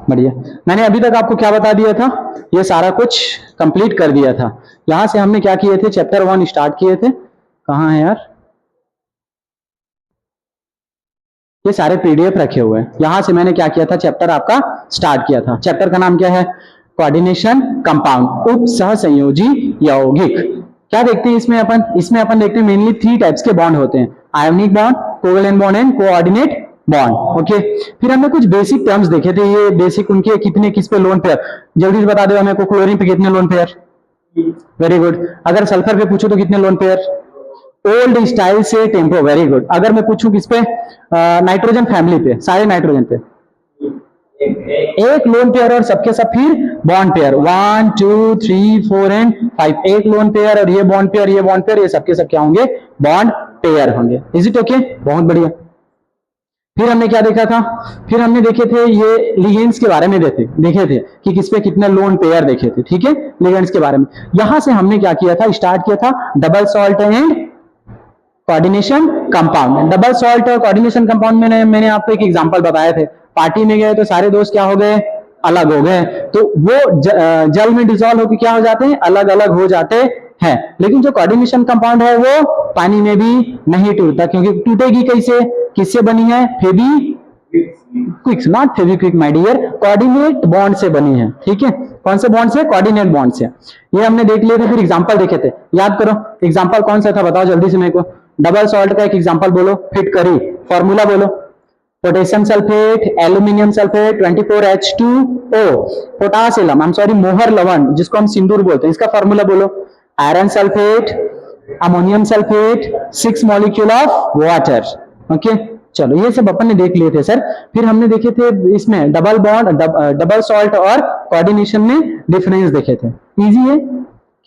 बढ़िया। मैंने अभी तक आपको क्या बता दिया था, ये सारा कुछ कंप्लीट कर दिया था। यहां से हमने क्या किए थे, चैप्टर 1 स्टार्ट किए थे। कहाँ है यार, ये सारे पीडीएफ रखे हुए हैं। यहां से मैंने क्या किया था, चैप्टर आपका स्टार्ट किया था। चैप्टर का नाम क्या है, कोऑर्डिनेशन कंपाउंड, उप सह संयोजी यौगिक। क्या देखते हैं इसमें अपन, इसमें अपन देखते हैं मेनली 3 टाइप्स के बॉन्ड होते हैं, ionic bond, covalent bond and coordinate bond. Okay, फिर हमने कुछ बेसिक टर्म्स देखे थे, ये बेसिक उनके कितने किस पे लोन पेयर, जल्दी से बता दो हमें को, क्लोरीन पे कितने लोन पेयर, वेरी गुड। अगर सल्फर पे पूछो तो कितने लोन पेयर, ओल्ड स्टाइल से टेम्पो, वेरी गुड। अगर मैं पूछूं किस पे, नाइट्रोजन फैमिली पे, सारे नाइट्रोजन पे एक लोन पेयर और सबके सब फिर बॉन्ड पेयर, 1 2 3 4 एंड 5, एक लोन पेयर और ये बॉन्ड पेयर, ये बॉन्ड पेयर, ये सबके सब क्या होंगे, बॉन्ड पेयर होंगे। इज इट ओके, बहुत बढ़िया। फिर हमने क्या देखा था, फिर हमने देखे थे ये लिगेंड्स के बारे में देखे थे कि किस पे कितने लोन पेयर देखे थे, ठीक है, लिगेंड्स के बारे में। यहां से हमने क्या किया था, स्टार्ट किया था double salt and coordination compound. Double salt और कोऑर्डिनेशन कंपाउंड में मैंने आपको एक एग्जांपल बताए थे, पार्टी में गए तो सारे दोस्त क्या हो गए, अलग हो गए, तो वो जल में डिसॉल्व होकर क्या हो जाते हैं, अलग अलग हो जाते हैं। लेकिन जो कोऑर्डिनेशन कंपाउंड है वो पानी में भी नहीं टूटता, क्योंकि टूटेगी कैसे, किससे बनी है, Fevikwik, not Fevikwik my dear, coordinate bond से बनी है, ठीक है। कौन से बॉन्ड से, कोऑर्डिनेट बॉन्ड से। ये हमने देख लिए थे, फिर एग्जांपल देखे थे, याद करो एग्जांपल कौन सा था, बताओ जल्दी से मेरे को। डबल सॉल्ट का एक एग्जांपल बोलो, फिट करी, फॉर्मूला बोलो, potassium sulphate, aluminium sulphate 24H2O, पोटासिलम, आई एम सॉरी मोहर लवण जिसको हम सिंदूर बोलते हैं, इसका फॉर्मूला बोलो, iron sulphate, ammonium sulphate, 6 molecule of water. Okay, चलो ये सब अपन ने देख लिए थे सर। फिर हमने देखे थे इसमें डबल बॉन्ड, डबल सॉल्ट और कोऑर्डिनेशन में डिफरेंस देखे थे, इजी है।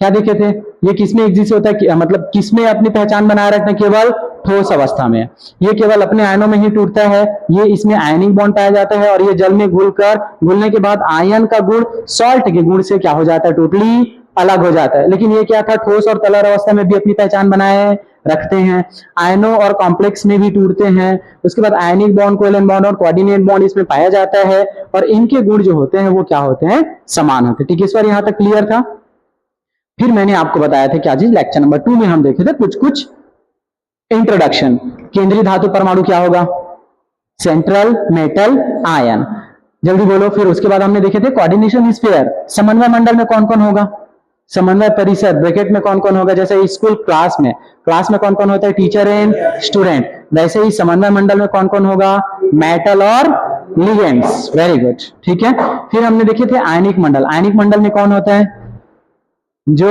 क्या देखे थे, ये किसमें एग्जिस्ट होता है, मतलब किसमें अपनी पहचान बनाए रखते हैं, केवल ठोस अवस्था में। ये केवल अपने आयनों में ही टूटता है, ये इसमें आयनिक बॉन्ड पाया जाता है, और ये जल में घुलने के बाद आयन का गुण सॉल्ट के गुण से क्या हो जाता है, टोटली अलग हो जाता है। लेकिन ये क्या था, ठोस और तरल अवस्था में भी अपनी पहचान बनाए रखते हैं, आयनों और कॉम्प्लेक्स में भी टूटते हैं। उसके बाद आयनिक बॉन्ड, कोवेलेंट बॉन्ड और कोऑर्डिनेट बॉन्ड इसमें पाया जाता है, और इनके गुण जो होते हैं वो क्या होते हैं, समान होते हैं। ठीक है, इस बार यहां तक क्लियर था। फिर मैंने आपको बताया था क्या चीज, लेक्चर नंबर 2 में हम देखे थे कुछ कुछ इंट्रोडक्शन। केंद्रीय धातु परमाणु क्या होगा, सेंट्रल मेटल आयन, जल्दी बोलो। फिर उसके बाद हमने देखे थे कोऑर्डिनेशन स्फीयर, समन्वय मंडल में कौन कौन होगा, समन्वय परिषद ब्रैकेट में कौन कौन होगा, जैसे स्कूल क्लास में कौन कौन होता है, टीचर एंड स्टूडेंट, वैसे ही समन्वय मंडल में कौन कौन होगा, मेटल और लिगेंड्स, वेरी गुड, ठीक है। फिर हमने देखे थे आयनिक मंडल, आयनिक मंडल में कौन होता है, जो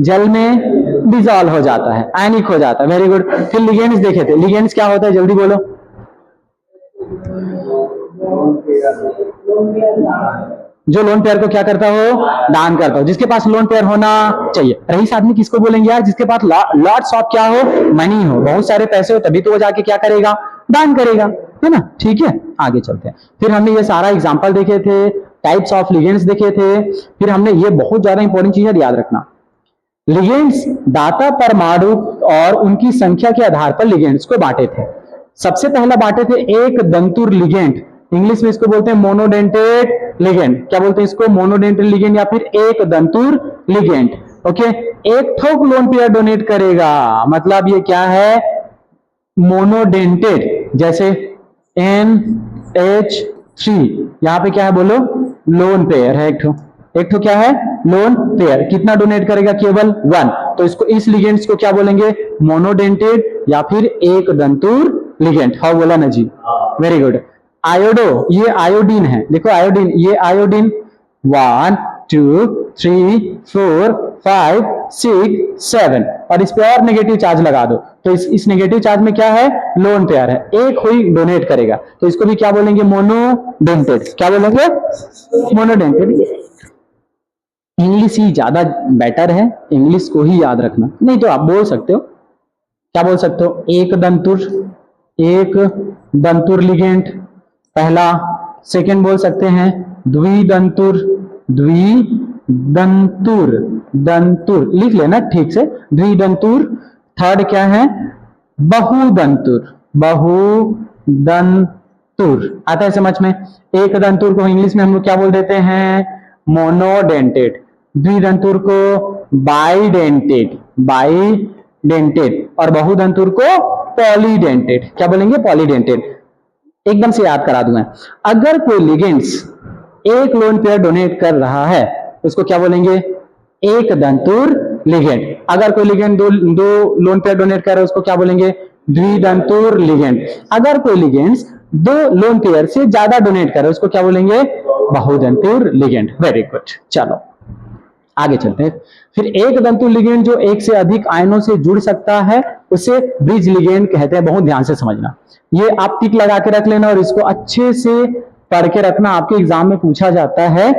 जल में डिसॉल्व हो जाता है, आयनिक हो जाता है, वेरी गुड। फिर लिगेंड्स देखे थे, लिगेंड्स क्या होता है, जल्दी बोलो, जो लोन पेयर को क्या करता हो, दान करता हो, जिसके पास लोन पेयर होना चाहिए। रईस आदमी किसको बोलेंगे यार, जिसके पास लॉट्स ऑफ क्या हो, मनी हो, बहुत सारे पैसे हो, तभी तो वो जाके क्या करेगा, दान करेगा, है ना। ठीक है, आगे चलते हैं। फिर हमने ये सारा एग्जांपल देखे थे, टाइप्स ऑफ लिगेंड्स देखे थे। फिर हमने ये बहुत ज्यादा इंपॉर्टेंट चीज है, याद रखना, लिगेंड्स दाता परमाणु और उनकी संख्या के आधार पर लिगेंड्स को बांटे थे। सबसे पहला बांटे थे एक दंतुर लिगेंड, इंग्लिश में इसको बोलते हैं मोनोडेंटेड लिगेंड। क्या बोलते हैं इसको, मोनोडेंटेड लिगेंड या फिर एक दंतुर लिगेंड। ओके, एक थोक लोन पेयर डोनेट करेगा, मतलब ये क्या है, मोनोडेंटेड, जैसे NH3, यहां पे क्या है बोलो, लोन पेयर है, एक ठो क्या है, लोन पेयर। कितना डोनेट करेगा, केवल 1, तो इसको इस लिगेंड्स को क्या बोलेंगे, मोनोडेंटेड या फिर एक दंतुर लिगेंड। हाउ बोला ना जी, वेरी गुड। आयोडो, ये आयोडीन है, देखो आयोडीन, ये आयोडीन 1 2 3 4 5 6 7, और इस पे और नेगेटिव चार्ज लगा दो, तो इस नेगेटिव चार्ज में क्या है, लोन पेयर है, एक हुई डोनेट करेगा, तो इसको भी क्या बोलेंगे, मोनोडेंटेड। क्या बोलेंगे, मोनोडेंटेड। इंग्लिश ही ज्यादा बेटर है, इंग्लिश को ही याद रखना, नहीं तो आप बोल सकते हो, क्या बोल सकते हो, एक दंतुर लिगेंड पहला, सेकंड बोल सकते हैं द्विदंतुर, दंतुर लिख लेना ठीक से, द्विदंतुर। थर्ड क्या है, बहुदंतुर, दंतुर। आता है समझ में? एक दंतुर को इंग्लिश में हम लोग क्या बोल देते हैं? मोनोडेंटेड। द्विदंतुर को बाइडेंटेड, बाइडेंटेड। और बहुदंतुर को पॉलीडेंटेड। क्या बोलेंगे? पॉलीडेंटेड। एकदम से याद करा दूं मैं। अगर कोई लिगेंड्स एक लोन पेयर डोनेट कर रहा है उसको क्या बोलेंगे? एक दंतुर लिगेंड। अगर कोई लिगेंड दो लोन पेयर डोनेट कर रहा है उसको क्या बोलेंगे? द्विदंतुर लिगेंड। अगर कोई लिगेंड्स दो लोन पेयर से ज्यादा डोनेट कर रहा है उसको क्या बोलेंगे? बहुदंतुर लिगेंड। Very good. चलो आगे चलते हैं। फिर एक दंतुर लिगेंड जो एक से अधिक आयनों से जुड़ सकता है उसे ब्रिज लिगेंड कहते हैं। बहुत ध्यान से समझना, ये आप टिक लगा के रख लेना और इसको अच्छे से पढ़ के रखना। आपके एग्जाम में पूछा जाता है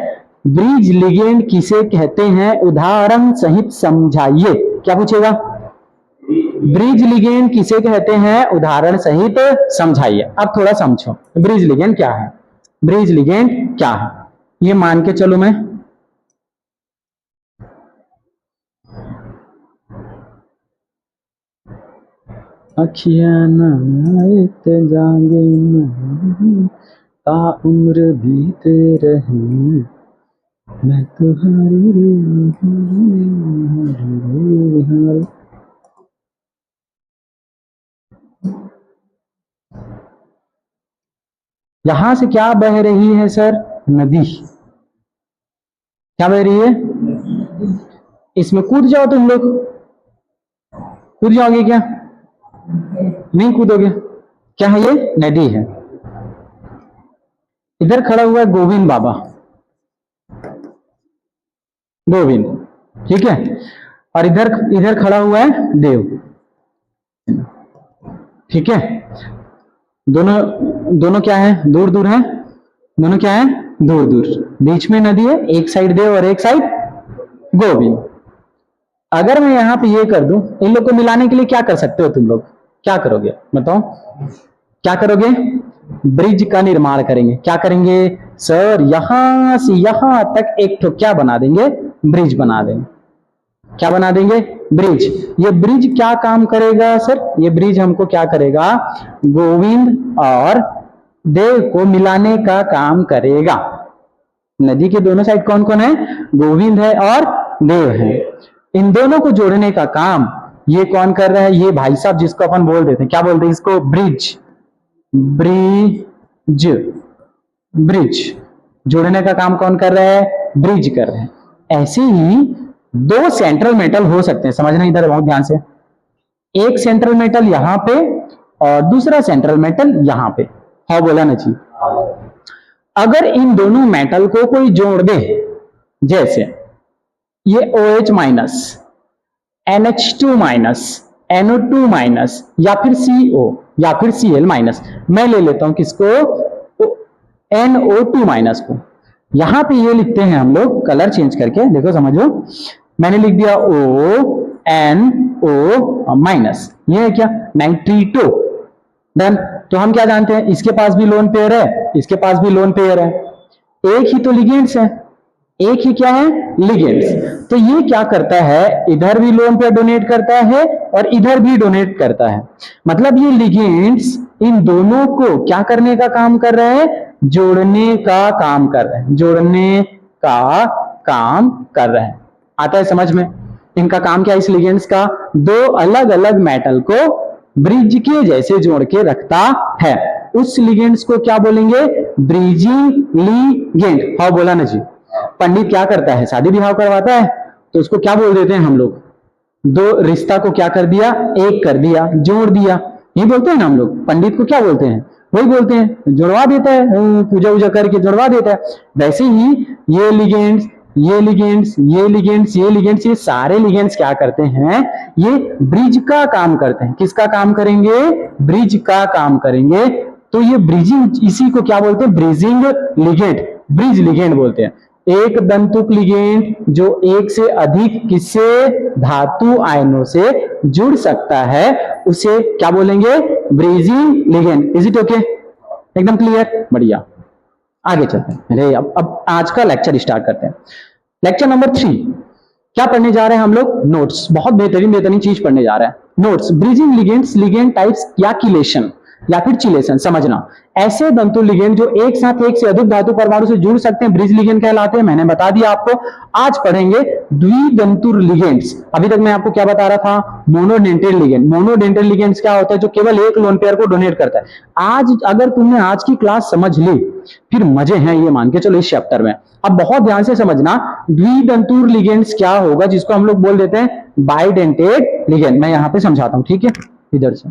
ब्रिज लिगेंड किसे कहते हैं, उदाहरण सहित समझाइए। क्या पूछेगा? ब्रिज लिगेंड किसे कहते हैं, उदाहरण सहित समझाइए। अब थोड़ा समझो ब्रिज लिगेंड क्या है। ब्रिज लिगेंड क्या है ये मान के चलो मैं। अखियां नायत जागे ता उम्र बीते रहे मैं तुम्हारी। यहां से क्या बह रही है सर? नदी। क्या बह रही है? इसमें कूद जाओ तुम लोग, कूद जाओगे क्या? नहीं कूदोगे। क्या है ये? नदी है। इधर खड़ा हुआ है गोविंद बाबा, गोविंद, ठीक है। और इधर इधर खड़ा हुआ है देव, ठीक है। दोनों दोनों क्या है? दूर दूर है। दोनों क्या है? दूर दूर। बीच में नदी है, एक साइड देव और एक साइड गोविंद। अगर मैं यहां पे ये कर दूं, इन लोग को मिलाने के लिए क्या कर सकते हो तुम लोग? क्या करोगे बताओ? क्या करोगे? ब्रिज का निर्माण करेंगे। क्या करेंगे सर? यहां से यहां तक एक ठो क्या बना देंगे? ब्रिज बना देंगे। क्या बना देंगे? ब्रिज। ये ब्रिज क्या काम करेगा सर? ये ब्रिज हमको क्या करेगा? गोविंद और देव को मिलाने का काम करेगा। नदी के दोनों साइड कौन कौन है? गोविंद है और देव है। इन दोनों को जोड़ने का काम ये कौन कर रहा है? ये भाई साहब जिसको अपन बोल देते हैं, क्या बोलते हैं इसको? ब्रिज। ब्रिज, ब्रिज जोड़ने का काम कौन कर रहा है? ब्रिज कर रहे हैं। ऐसे ही दो सेंट्रल मेटल हो सकते हैं, समझना इधर बहुत ध्यान से। एक सेंट्रल मेटल यहां पे और दूसरा सेंट्रल मेटल यहां पे। हाँ बोला ना जी। अगर इन दोनों मेटल को कोई जोड़ दे, जैसे ये OH minus, NH2 minus, NO2 minus, या फिर CO या फिर Cl माइनस। मैं ले लेता हूं किसको? NO2 माइनस को। यहां पे ये लिखते हैं हम लोग कलर चेंज करके, देखो समझो। मैंने लिख दिया ONO माइनस। ये है क्या? नाइट्रिटो। डन। तो हम क्या जानते हैं? इसके पास भी लोन पेयर है, इसके पास भी लोन पेयर है। एक ही तो लिगेंड्स है, एक ही क्या है? लिगेंड्स। तो ये क्या करता है? इधर भी लोन पेयर डोनेट करता है और इधर भी डोनेट करता है। मतलब ये लिगेंड्स इन दोनों को क्या करने का काम कर रहे हैं? जोड़ने का काम कर रहे हैं। जोड़ने का काम कर रहे हैं। आता है समझ में? इनका काम क्या है इस लिगेंड्स का? दो अलग अलग मेटल को ब्रिज के जैसे जोड़ के रखता है। उस लिगेंड्स को क्या बोलेंगे? Bridging ligand. हाँ बोला ना जी। पंडित क्या करता है? शादी विवाह करवाता है तो उसको क्या बोल देते हैं हम लोग? दो रिश्ता को क्या कर दिया? एक कर दिया, जोड़ दिया। ये बोलते हैं ना हम लोग। पंडित को क्या बोलते हैं? वही बोलते हैं, जुड़वा देता है, पूजा वूजा करके जुड़वा देता है। वैसे ही ये लिगेंड्स, ये लिगेंड्स, ये लिगेंड्स, ये लिगेंड्स, ये सारे लिगेंड्स क्या करते हैं? ये ब्रिज का काम करते हैं। किसका काम करेंगे? ब्रिज का काम करेंगे। तो ये ब्रिजिंग, इसी को क्या बोलते हैं? ब्रिजिंग लिगेंड, ब्रिज लिगेंड बोलते हैं। एक दंतुक लिगेंड जो एक से अधिक किससे? धातु आयनों से जुड़ सकता है उसे क्या बोलेंगे? Bridging ligand. Is it okay? एकदम क्लियर? बढ़िया। आगे चलते हैं। अरे अब आज का लेक्चर स्टार्ट करते हैं। लेक्चर नंबर 3 क्या पढ़ने जा रहे हैं हम लोग? नोट्स। बहुत बेहतरीन बेहतरीन चीज पढ़ने जा रहे हैं। Notes. Bridging ligands, ligand types या किलेशन। या फिर चिलेशन, समझना। ऐसे दंतु लिगेंड जो एक साथ एक से अधिक धातु परमाणु से जुड़ सकते हैं ब्रिज लिगेंड कहलाते हैं। मैंने बता दिया आपको। आज पढ़ेंगे द्विदंतुर लिगेंड्स। अभी तक मैं आपको क्या बता रहा था, मोनोडेंटेड लिगेंड। मोनोडेंटेड लिगेंड्स क्या होता है, जो केवल एक लोन पेयर को डोनेट करता है। आज अगर तुमने आज की क्लास समझ ली, फिर मजे हैं ये मान के चलो इस चैप्टर में। अब बहुत ध्यान से समझना, द्विदंतुर लिगेंड्स क्या होगा, जिसको हम लोग बोल देते हैं बाइडेंटेड लिगेंड। मैं यहां पे समझाता हूं, ठीक है, इधर से।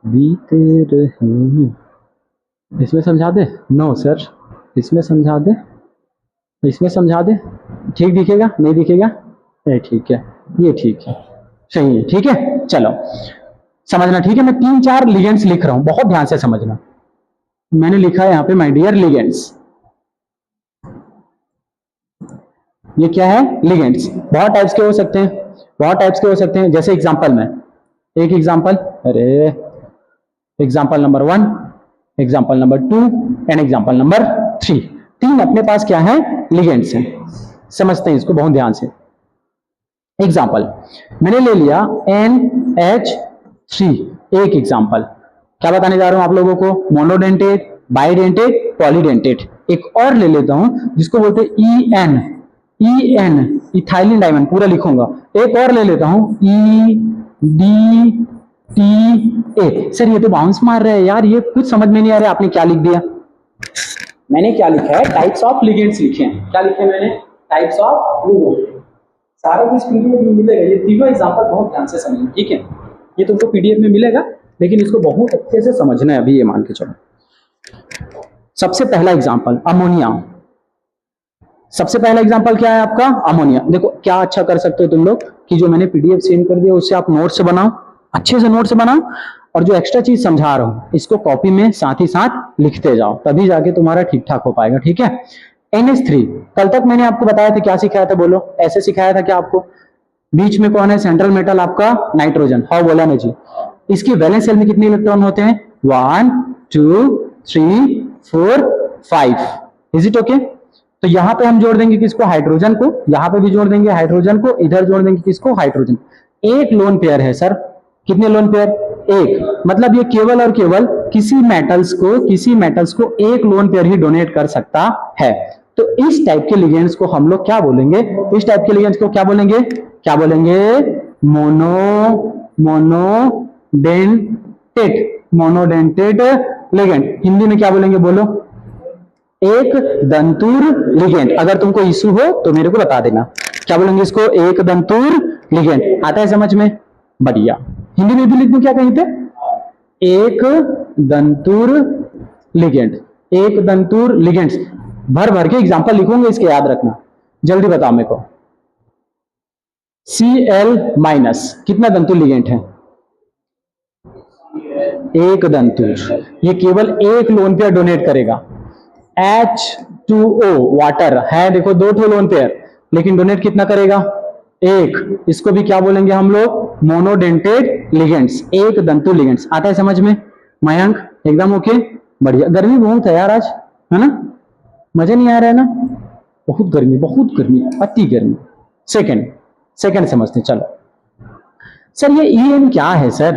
बीते रहे, इसमें समझा दे? नो सर, इसमें समझा दे, इसमें समझा दे। ठीक दिखेगा? नहीं दिखेगा? ठीक है, ये ठीक है, सही है, ठीक है। चलो समझना, ठीक है। मैं 3-4 लिगेंड्स लिख रहा हूं, बहुत ध्यान से समझना। मैंने लिखा है यहां पे माय डियर लिगेंड्स। ये क्या है? लिगेंड्स। बहुत टाइप्स के हो सकते हैं, बहुत टाइप्स के हो सकते हैं। जैसे एग्जांपल में एक एग्जांपल, अरे example number 1, example number 2 and example number 3। 3 अपने पास क्या है? लिगेंड्स हैं। समझते हैं इसको बहुत ध्यान से। एग्जांपल मैंने ले लिया NH3, एक एग्जांपल। क्या बताने जा रहा हूं आप लोगों को? Monodentate, bidentate, polydentate. एक और ले लेता हूं जिसको बोलते हैं EN, इथाइलिन डायमंड, पूरा लिखूंगा। एक और ले लेता हूं EDTA। सर ये तो बाउंस मार रहे हैं यार, ये कुछ समझ में नहीं आ रहा। आपने क्या लिख दिया? मैंने क्या लिखा है? टाइप्स ऑफ लिगेंड्स लिखे हैं। क्या लिखे मैंने? Types of ligand. सारा कुछ पीडीएफ में मिलेगा। ये तीनों एग्जांपल बहुत ध्यान से समझना, ठीक है। ये तुमको पीडीएफ में मिलेगा, लेकिन इसको बहुत अच्छे से समझना है अभी, ये मान के चलो। सबसे पहला एग्जांपल अमोनिया। सबसे पहला एग्जांपल क्या है आपका? अमोनिया। देखो क्या अच्छा कर सकते हो तुम लोग कि जो मैंने पीडीएफ सेंड कर दिया उससे आप नोट से बनाओ, अच्छे से नोट से बनाओ, और जो एक्स्ट्रा चीज समझा रहा हूं इसको कॉपी में साथ ही साथ लिखते जाओ, तभी जाके तुम्हारा ठीक ठाक हो पाएगा, ठीक है। NH3, कल तक मैंने आपको बताया था, क्या सिखाया था बोलो? ऐसे सिखाया था क्या आपको? बीच में कौन है? सेंट्रल मेटल आपका नाइट्रोजन। हाँ बोला ना जी। इसकी वैलेंस शेल में कितने इलेक्ट्रॉन होते हैं? 1 2 3 4 5। Is it okay? तो यहां पे हम जोड़ देंगे किसको? हाइड्रोजन को। यहां पे भी जोड़ देंगे हाइड्रोजन को, इधर जोड़ देंगे किसको? हाइड्रोजन। एक लोन पेयर है सर। कितने लोन पेयर? एक। मतलब ये केवल और केवल किसी मेटल्स को एक लोन पेयर ही डोनेट कर सकता है। तो इस टाइप के लिगेंड्स को हम लोग क्या बोलेंगे? इस टाइप के लिगेंड्स को क्या बोलेंगे? क्या बोलेंगे? Monodentate ligand. हिंदी में क्या बोलेंगे बोलो? एक दंतुर लिगेंड। अगर तुमको इशू हो तो मेरे को बता देना। क्या बोलेंगे इसको? एक दंतुर लिगेंड। आता है समझ में? बढ़िया। हिंदी में भी लिख दूं क्या कहीं पे? एक दंतुर लिगेंड। एक दंतुर लिगेंड्स। भर भर के एग्जांपल लिखूंगा, इसके याद रखना। जल्दी बताओ मेरे को। Cl- कितना दंतुर लिगेंड है? एक दंतुर। ये केवल एक लोन पेयर डोनेट करेगा। H2O वाटर है, देखो 2 लोन पेयर, लेकिन डोनेट कितना करेगा? एक। इसको भी क्या बोलेंगे हम लोग? Monodentate ligands. एक दंतु लिगेंड्स। आता है समझ में मयंक? एकदम ओके, बढ़िया। गर्मी बहुत है यार आज, है ना? मजा नहीं आ रहा है ना? बहुत गर्मी, अति गर्मी। सेकंड समझते चलो। सर ये EN क्या है सर?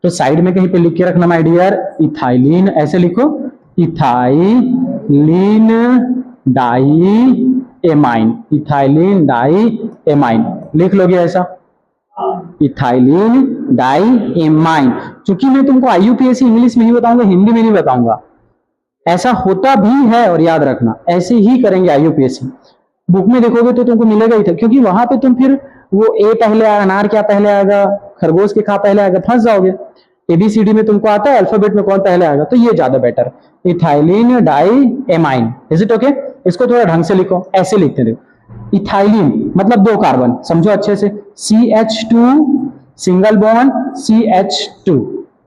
तो साइड में कहीं पे लिख के रखना माय डियर। इथाइलिन, ऐसे लिखो, इथाइलिन डाइएमाइन। इथाइलिन डाइएमाइन लिख लोगे ऐसा? Ethylene diamine. क्योंकि मैं तुमको IUPAC इंग्लिश में ही बताऊंगा, हिंदी में नहीं बताऊंगा। ऐसा होता भी है, और याद रखना ऐसे ही करेंगे IUPAC। बुक में देखोगे तो तुमको मिलेगा ही था, क्योंकि वहां पे तुम फिर वो ए पहले आएगा, अनार क्या पहले आएगा, खरगोश के खा पहले आएगा, फंस जाओगे। ABCD में तुमको आता है अल्फाबेट में कौन पहले आएगा, तो ये ज्यादा better. Ethylene diamine. Is it okay? इसको थोड़ा ढंग से लिखो, ऐसे लिखते देखो। इथाइलिन मतलब 2 कार्बन, समझो अच्छे से। CH2 single bond CH2,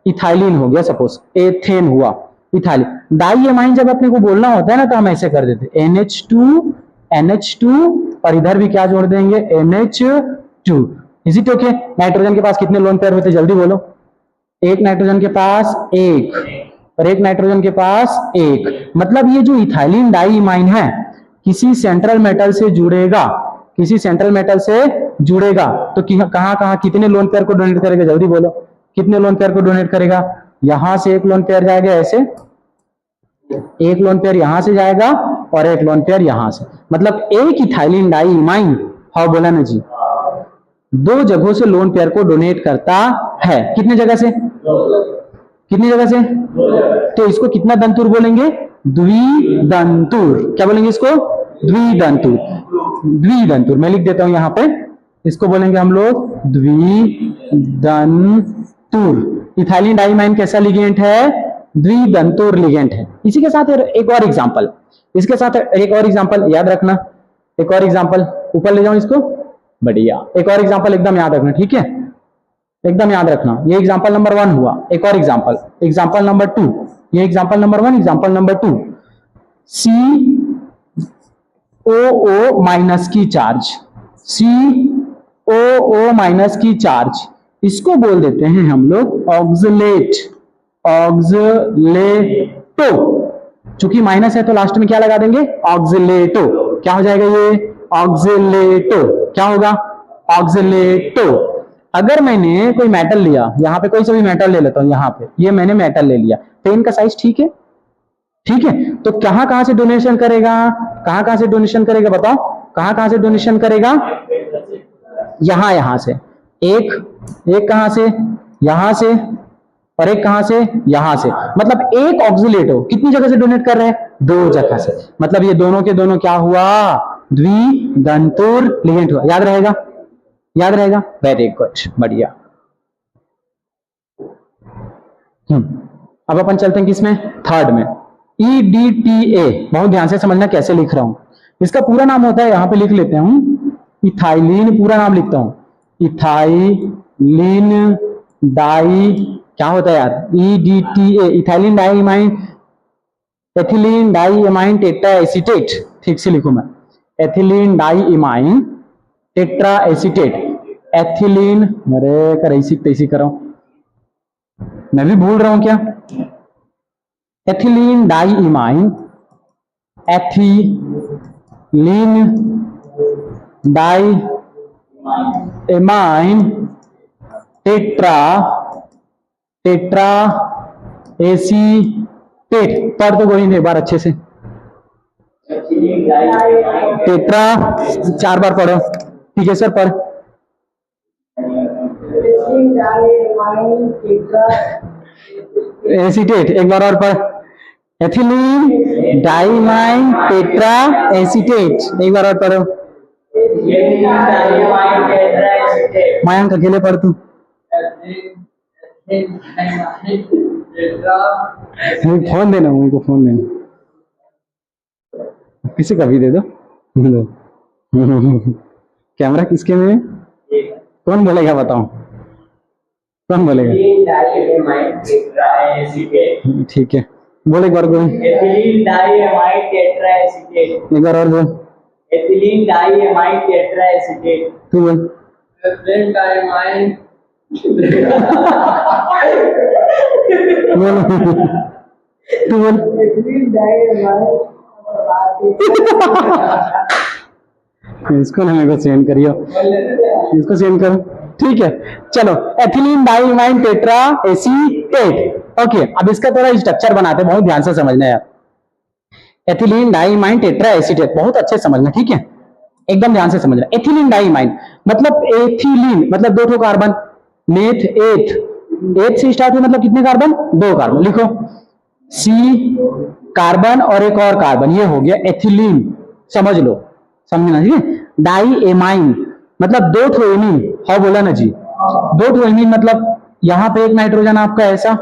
ethylene हो गया। सपोज एथेन हुआ, इथाइलिन। डाइएमाइन जब अपने को बोलना होता है ना, तो हम ऐसे कर देते NH2 और इधर भी क्या जोड़ देंगे? NH2। Is it okay? Nitrogen के पास कितने लोन पेयर होते? जल्दी बोलो। एक नाइट्रोजन के पास एक, और एक नाइट्रोजन के पास एक। मतलब ये जो इथाइलिन डाइइमाइन है, किसी सेंट्रल मेटल से जुड़ेगा किसी सेंट्रल मेटल से जुड़ेगा तो कहाँ कहाँ कितने लोन पेयर को डोनेट करेगा, जल्दी बोलो कितने लोन पेयर को डोनेट करेगा। यहां से एक लोन पेयर जाएगा ऐसे, एक लोन पेयर यहां से जाएगा और एक लोन पेयर यहां से, मतलब एक इथाइलिन डाइइमाइन, हाँ बोला ना जी, दो जगहों से लोन पेयर को डोनेट करता है। कितने जगह से, कितनी जगह से, तो इसको कितना दंतुर बोलेंगे, द्विदंतुर। क्या बोलेंगे इसको, द्विदंतुर। द्विदंतुर मैं लिख देता हूं यहां पे, इसको बोलेंगे हम लोग द्विदंतुर। इथाइलिन डाइइमाइन कैसा लिगेंड है, द्विदंतुर लिगेंड है। इसी के साथ एक और एग्जांपल, इसके साथ एक और एग्जांपल याद रखना, एक और एग्जांपल ऊपर ले जाऊं इसको, बढ़िया, एक और एग्जांपल एकदम याद रखना, ठीक है, एकदम याद रखना। ये एग्जांपल नंबर 1 हुआ, एक और एग्जांपल, एग्जांपल नंबर 2, ये example number 1, example number 2, COO minus की चार्ज, COO माइनस की चार्ज, इसको बोल देते हैं हम लोग ऑक्सलेट, ऑक्सलेटो। चूंकि माइनस है तो लास्ट में क्या लगा देंगे, ऑक्सलेटो। क्या हो जाएगा ये, ऑक्सलेटो। क्या होगा, ऑक्सलेटो। अगर मैंने कोई मेटल लिया, यहाँ पे कोई सा भी मेटल ले लेता हूं, यहाँ पे ये मैंने मेटल ले लिया, पेन का साइज ठीक है, ठीक है, तो कहां कहां से डोनेशन करेगा, कहां कहां से डोनेशन करेगा, बताओ कहां कहां से डोनेशन करेगा, यहां से एक, एक कहां से, यहां से, और एक कहां से, यहां से, मतलब एक ऑक्सिलेटो कितनी जगह से डोनेट कर रहे हैं, 2 जगह से, मतलब ये दोनों के दोनों क्या हुआ, द्विदंतुर लिगेंड हुआ। याद रहेगा, याद रहेगा, वेरी गुड, बढ़िया। अब अपन चलते हैं किसमें, थर्ड में, EDTA। बहुत ध्यान से समझना कैसे लिख रहा हूं, इसका पूरा नाम होता है, यहां पे लिख लेते हूं, इथाइलिन, पूरा नाम लिखता हूं, इथाइलिन डाई, क्या होता है यार, EDTA, ethylene diamine, ethylene diamine tetra acetate, ठीक से लिखूं मैं, ethylene diamine tetra acetate, ethylene, अरे कर ऐसी तैसी कर रहा हूं, मैं भी भूल रहा हूं क्या, ethylene diamine, ethylene diamine tetra, tetra acetate, पढ़ तो गोविंद एक बार अच्छे से, टेट्रा 4 बार पढ़ो, ठीक है सर, पढ़, एसीटेट एक बार और पढ़, एथिलीन डाइइमाइन टेट्रा एसीटेट, एक बार और पढ़ो, मयंक अकेले पढ़ तू, फोन देना, मुझे को फोन देना, किसी का भी दे दो, कैमरा किसके में, कौन बोलेगा बताओ, कौन बोलेगा, ठीक है, बोल एक बार, बोल, एथिलीन डाइइमाइन टेट्रा एसीटेट, एक बार और बोल, एथिलीन डाइइमाइन टेट्रा एसीटेट, तू बोल, एथिलीन डाइइमाइन, तू बोल, एथिलीन डाइइमाइन, इसको ना मेरे को सेंड करियो, इसको सेंड करो, ठीक है, चलो, ethylene diamine tetra acetate, okay. अब इसका थोड़ा स्ट्रक्चर बनाते हैं, बहुत ध्यान से समझना यार, एथिलीन डाइइमाइन टेट्रा एसीटेट, बहुत अच्छे समझना, ठीक है, एकदम ध्यान से समझना। एथिलीन डाइइमाइन मतलब एथिलीन मतलब 2 ठो कार्बन, नेथ एथ, एथ से स्टार्ट हुआ मतलब कितने कार्बन, 2 कार्बन, लिखो C कार्बन और एक और कार्बन, ये हो गया एथिलीन, समझ लो, समझना, ठीक है। डाइएमाइन मतलब 2 ठो एमीन, हाँ बोला ना जी, 2 ठो एमीन मतलब यहां पे एक नाइट्रोजन आपका ऐसा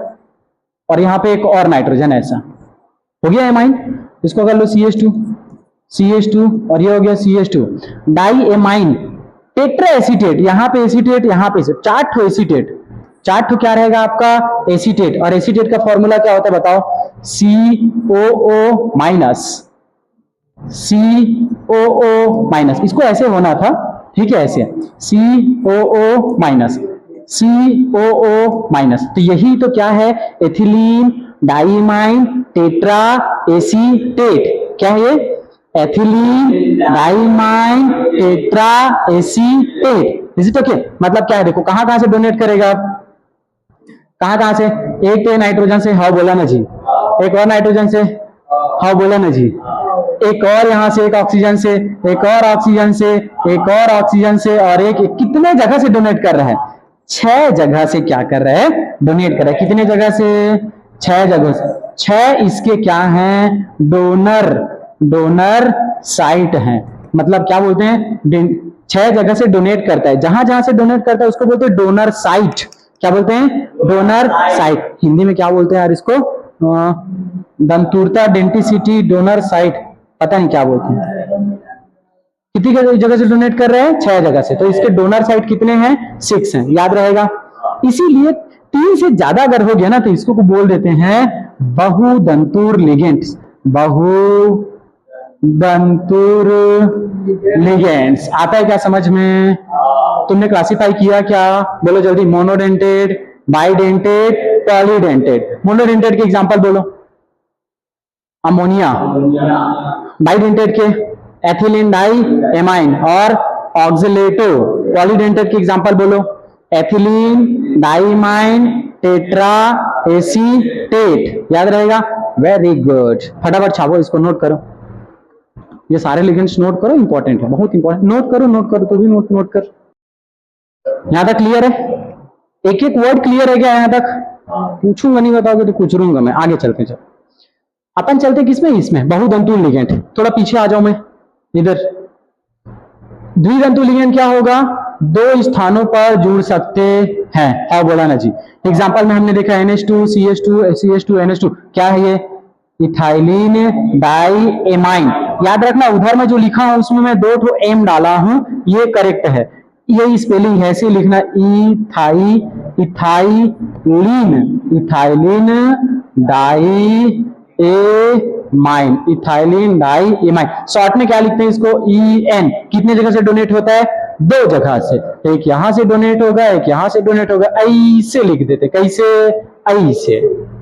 और यहां पे एक और नाइट्रोजन ऐसा, हो गया एमाइन, इसको कर लो CH2, CH2 और ये हो गया CH2, डाइएमाइन टेट्रा एसीटेट, यहां पे एसीटेट, यहां पे 4 ठो एसीटेट, 4 ठो क्या रहेगा आपका एसीटेट, और एसीटेट का फॉर्मूला क्या होता है बताओ, COO माइनस, COO माइनस, इसको ऐसे होना था, ठीक है, ऐसे COO माइनस, COO माइनस, तो यही तो क्या है, एथिलीन डाइइमाइन टेट्रा एसीटेट, क्या है ये, ethylene diamine tetra acetate. Is it okay? मतलब क्या है, देखो कहां कहां से डोनेट करेगा आप, कहां कहां से, एक तो नाइट्रोजन से, हाँ बोला ना जी, एक और नाइट्रोजन से, हाँ बोला ना जी, एक और यहां से, एक ऑक्सीजन से, एक और ऑक्सीजन से, एक और ऑक्सीजन से, और एक कितने जगह से डोनेट कर रहा है, 6 जगह से क्या कर रहा है, डोनेट कर रहा है। कितने जगह से, 6 जगह से। 6 इसके क्या हैं, डोनर, डोनर साइट हैं। मतलब क्या बोलते हैं, 6 जगह से डोनेट करता है, जहां जहां से डोनेट करता है उसको बोलते हैं डोनर साइट। क्या बोलते हैं, डोनर साइट। हिंदी में क्या बोलते हैं यार इसको, दंतुरता डेंटिसिटी डोनर साइट, पता नहीं क्या बोलते हैं। कितनी जगह से डोनेट कर रहे हैं, 6 जगह से। तो इसके डोनर साइट कितने हैं, 6 हैं, याद रहेगा। इसीलिए 3 से ज्यादा अगर हो गया ना तो इसको बोल देते हैं बहुदंतुर लिगेंड्स, बहुदंतुर लिगेंड्स। आता है क्या समझ में, तुमने क्लासिफाई किया क्या, बोलो जल्दी, मोनोडेंटेड, बाइडेंटेड, पॉलीडेंटेड। मोनोडेंटेड के एग्जांपल बोलो, अमोनिया, बाइडेंटेड के एथिलीन डाई एमाइन और ऑक्सिलेटो। पॉलीडेंटेड के एग्जांपल बोलो, एथिलीन डाइमाइन टेट्रा एसीटेट। याद रहेगा, वेरी गुड। फटाफट छापो इसको, नोट करो, ये सारे लिगेंड्स नोट करो, इंपॉर्टेंट है, बहुत इंपॉर्टेंट। नोट करो, नोट करो, तो भी नोट कर। यहां तक क्लियर है, एक एक वर्ड क्लियर है क्या यहां तक, पूछूंगा नहीं बताओगे तो कुचरूंगा मैं। आगे चलते चलो, अपन चलते किसमें, इसमें बहुदंतुल लिगेंड। थोड़ा पीछे आ जाओ, मैं इधर। द्विदंतुल लिगेंड क्या होगा, 2 स्थानों पर जुड़ सकते हैं, हाँ बोला ना जी। एग्जांपल में हमने देखा NH2 CH2 CH2 NH2, क्या है ये, इथाइलिन डाई एमाइन। याद रखना, उधर में जो लिखा है उसमें मैं 2 ठो एम डाला हूं, ये करेक्ट है, ये स्पेलिंग है, ऐसे लिखना, ethylene di amine, ethylene di amine. Short में क्या लिखते हैं इसको, EN। कितने जगह से डोनेट होता है, 2 जगह से, एक यहां से डोनेट होगा, एक यहां से डोनेट होगा, ऐसे लिख देते, कैसे, ऐसे।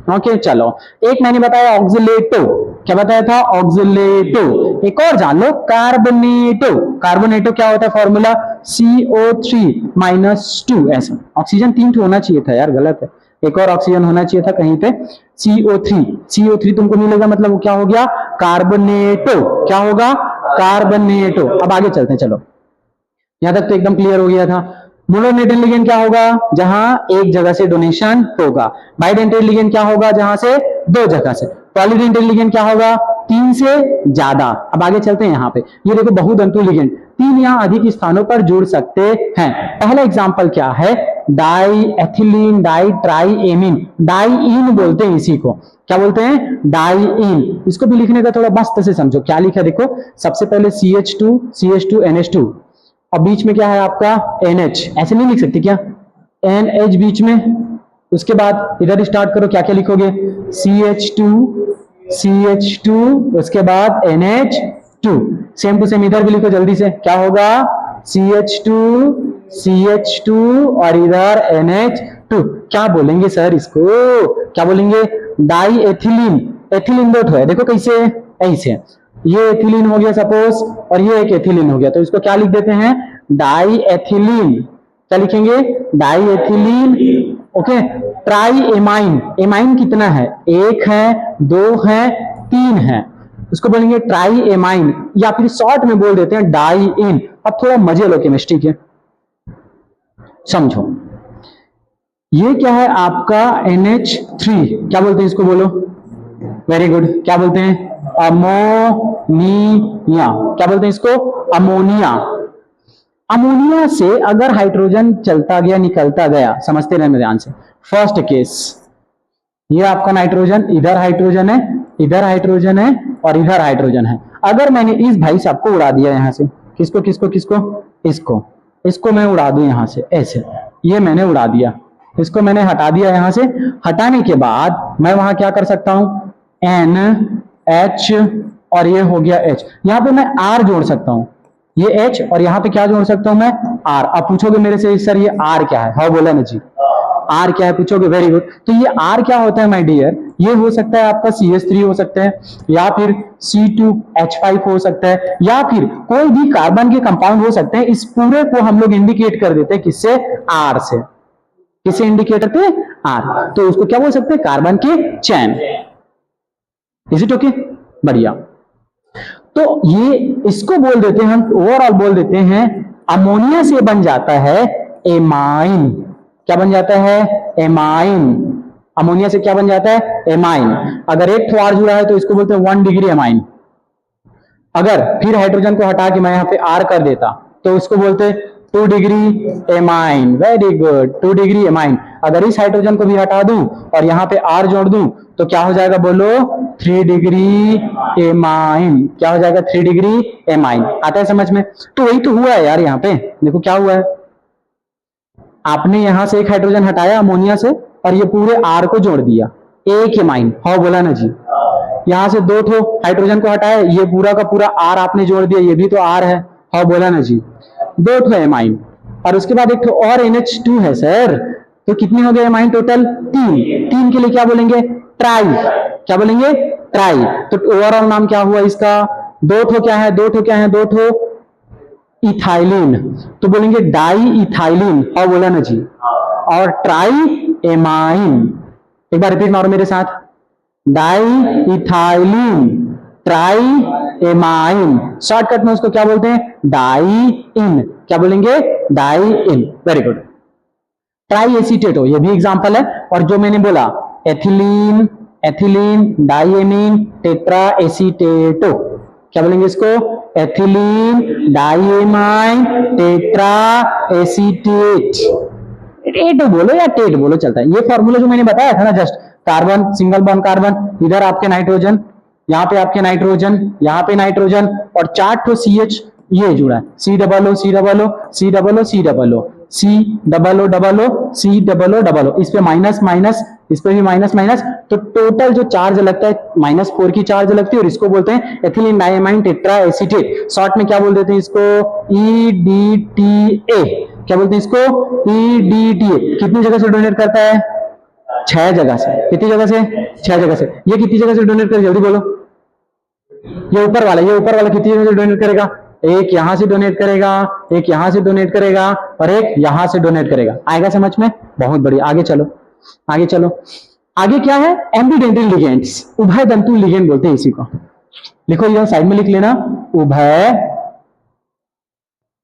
ओके चलो, एक मैंने बताया ऑक्सिलेटो, क्या बताया था, ऑक्सिलेटो। एक और जान लो, कार्बोनेटो। कार्बोनेटो क्या होता है, फॉर्मूला CO3-2। ऐसा ऑक्सीजन 3 होना चाहिए था यार, गलत है, एक और ऑक्सीजन होना चाहिए था कहीं पे, CO3 तुमको मिलेगा, मतलब वो क्या हो गया, कार्बोनेटो। क्या होगा, कार्बोनेटो। अब आगे चलते हैं, चलो यहां तक तो एकदम क्लियर हो गया था। मोनोडेंटेड लिगेंड क्या होगा, जहां एक जगह से डोनेशन होगा। बाइडेंटेड लिगेंड क्या होगा, जहां से 2 जगह से। पॉलीडेंटेड लिगेंड क्या होगा, 3 से ज्यादा। अब आगे चलते हैं, यहाँ पे ये देखो, बहुदंतुल लिगेंड 3 या अधिक स्थानों पर जुड़ सकते हैं। पहला एग्जांपल क्या है, di ethylene di tri amine, dien बोलते हैं इसी को, क्या बोलते हैं, डाईइन। इसको भी लिखने का थोड़ा मस्त से समझो, क्या लिखा देखो, सबसे पहले CH2 CH2 NH2, और बीच में क्या है आपका NH। ऐसे नहीं लिख सकते क्या, NH बीच में, उसके बाद इधर स्टार्ट करो, क्या क्या लिखोगे, CH2 उसके बाद NH2। सेम टू सेम इधर भी लिखो जल्दी से, क्या होगा, CH2 और इधर NH2। क्या बोलेंगे सर इसको, क्या बोलेंगे, डाई एथिलीन। एथिलीन 2 है, देखो कैसे, ऐसे, ये एथिलीन हो गया सपोज, और ये एक एथिलीन हो गया, तो इसको क्या लिख देते हैं, डाई एथिलीन। क्या लिखेंगे, di ethylene. Okay, tri amine. Amine कितना है, 1 है, 2 है, 3 है, उसको बोलेंगे ट्राई एमाइन, या फिर शॉर्ट में बोल देते हैं डाई इन। अब थोड़ा मजे लो केमिस्ट्री के, समझो, ये क्या है आपका NH3, क्या बोलते हैं इसको, बोलो, वेरी गुड, क्या बोलते हैं, अमोनिया। क्या बोलते हैं इसको, अमोनिया। अमोनिया से अगर हाइड्रोजन चलता गया, निकलता गया, समझते रहना ध्यान से। फर्स्ट केस, ये आपका नाइट्रोजन, इधर हाइड्रोजन है, इधर हाइड्रोजन है, और इधर हाइड्रोजन है। अगर मैंने इस भाई साहब को उड़ा दिया यहां से, किसको किसको किसको, इसको मैं उड़ा दूं यहां से, ऐसे, ये मैंने उड़ा दिया, इसको मैंने हटा दिया यहां से। हटाने के बाद मैं वहां क्या कर सकता हूं, NH, और ये हो गया H। यहां पे मैं R जोड़ सकता हूं, ये H, और यहां पे क्या जोड़ सकता हूं मैं, R। अब पूछोगे मेरे से सर ये R क्या है, हाँ बोला ना जी, R क्या है पूछोगे, वेरी गुड। तो ये R क्या होता है माय डियर, ये हो सकता है आपका CH3 हो सकता है, या फिर C2H5 हो सकता है, या फिर कोई भी कार्बन के कंपाउंड हो सकते हैं। इस पूरे को हम लोग इंडिकेट कर देते हैं किससे, R से। किसे इंडिकेट करते हैं, R। तो उसको क्या बोल सकते हैं, कार्बन के चैन। इज इट ओके, बढ़िया। तो ये इसको बोल देते हैं हम, ओवरऑल बोल देते हैं अमोनिया से बन जाता है एमाइन। क्या बन जाता है, एमाइन। अमोनिया से क्या बन जाता है, एमाइन। अगर एक R जुड़ा है तो इसको बोलते हैं 1 डिग्री एमाइन। अगर फिर हाइड्रोजन को हटा के मैं यहाँ पे R कर देता तो उसको बोलते हैं 2 degree amine. Very good, 2 degree amine. अगर इस हाइड्रोजन को भी हटा दूं और यहाँ पे R जोड़ दूं तो क्या हो जाएगा, बोलो 3 डिग्री एमाइन। क्या हो जाएगा, 3 डिग्री एमाइन। आता है समझ में। तो वही तो हुआ है यार, यहाँ पे देखो क्या हुआ है, आपने यहां से एक हाइड्रोजन हटाया अमोनिया से और ये पूरे R को जोड़ दिया, एक एमाइन। हाँ बोला ना जी। यहां से 2 ठो हाइड्रोजन को हटाया, ये पूरा का पूरा R आपने जोड़ दिया, ये भी तो R है। हाँ बोला ना जी। 2 ठो एमाइन और उसके बाद एक ठो और NH2 है सर। तो कितने हो गए एमाइन टोटल, 3। 3 के लिए क्या बोलेंगे, ट्राई। क्या बोलेंगे, ट्राई। तो ओवरऑल नाम क्या हुआ इसका, 2 ठो क्या है, 2 ठो क्या है, 2 ठो इथाइलिन। तो बोलेंगे डाई इथाइलिन। और बोला ना जी। और ट्राई एमाइन। एक बार रिपीट मारो मेरे साथ, diethylene, triamine. Shortcut में उसको क्या बोलते हैं, डाई इन। क्या बोलेंगे, dien. Very good. Tri acetato, ये भी एग्जांपल है। और जो मैंने बोला ethylene, ethylene, diamine, tetra acetato. क्या बोलेंगे इसको, ethylene diamine tetra acetate. Tet बोलो या टेट बोलो चलता है। ये फॉर्मूला जो मैंने बताया था ना just, carbon single bond carbon, इधर आपके नाइट्रोजन, यहाँ पे आपके नाइट्रोजन, यहाँ पे नाइट्रोजन और 4 ठो CH ये जुड़ा है, C double O C double O C double O C double O C double O double O C double O double O. इस पे माइनस माइनस, इस पे भी माइनस माइनस, तो टोटल जो चार्ज लगता है -4 की चार्ज लगती है और इसको बोलते हैं ethylene diamine tetra acetate. Short में क्या बोल देते हैं इसको, EDTA। क्या बोलते हैं इसको, EDTA। कितनी जगह से डोनेट करता है, 6 जगह से। कितनी जगह से, 6 जगह से। ये कितनी जगह से डोनेट करेगा, जल्दी बोलो। ये ऊपर वाला, ये ऊपर वाला कितनी जगह से डोनेट करेगा, एक यहां से डोनेट करेगा, एक यहां से डोनेट करेगा और एक यहां से डोनेट करेगा। आएगा समझ में, बहुत बढ़िया। आगे चलो, आगे चलो। आगे क्या है, एम्बीडेंटल लिगेंड्स, उभय दंतु लिगेंड बोलते हैं इसी को। लिखो इधर साइड में लिख लेना, उभय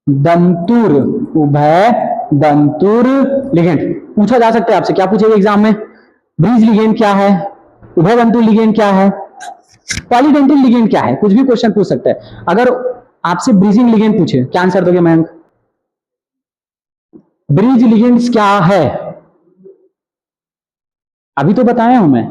दंतुर, उभय दंतुर लिगेंड। पूछा जा सकता है आपसे, क्या पूछेगा एग्जाम में, ब्रिज लिगेंड क्या है, उभय दंतु लिगेंड क्या है, पॉलीडेंटल लिगेंड क्या है, कुछ भी क्वेश्चन पूछ सकता है। अगर आपसे ब्रिजिंग लिगेंड पूछे, क्या आंसर दोगे मयंक, ब्रिज लिगेंड्स क्या है, अभी तो बताया हूं मैं।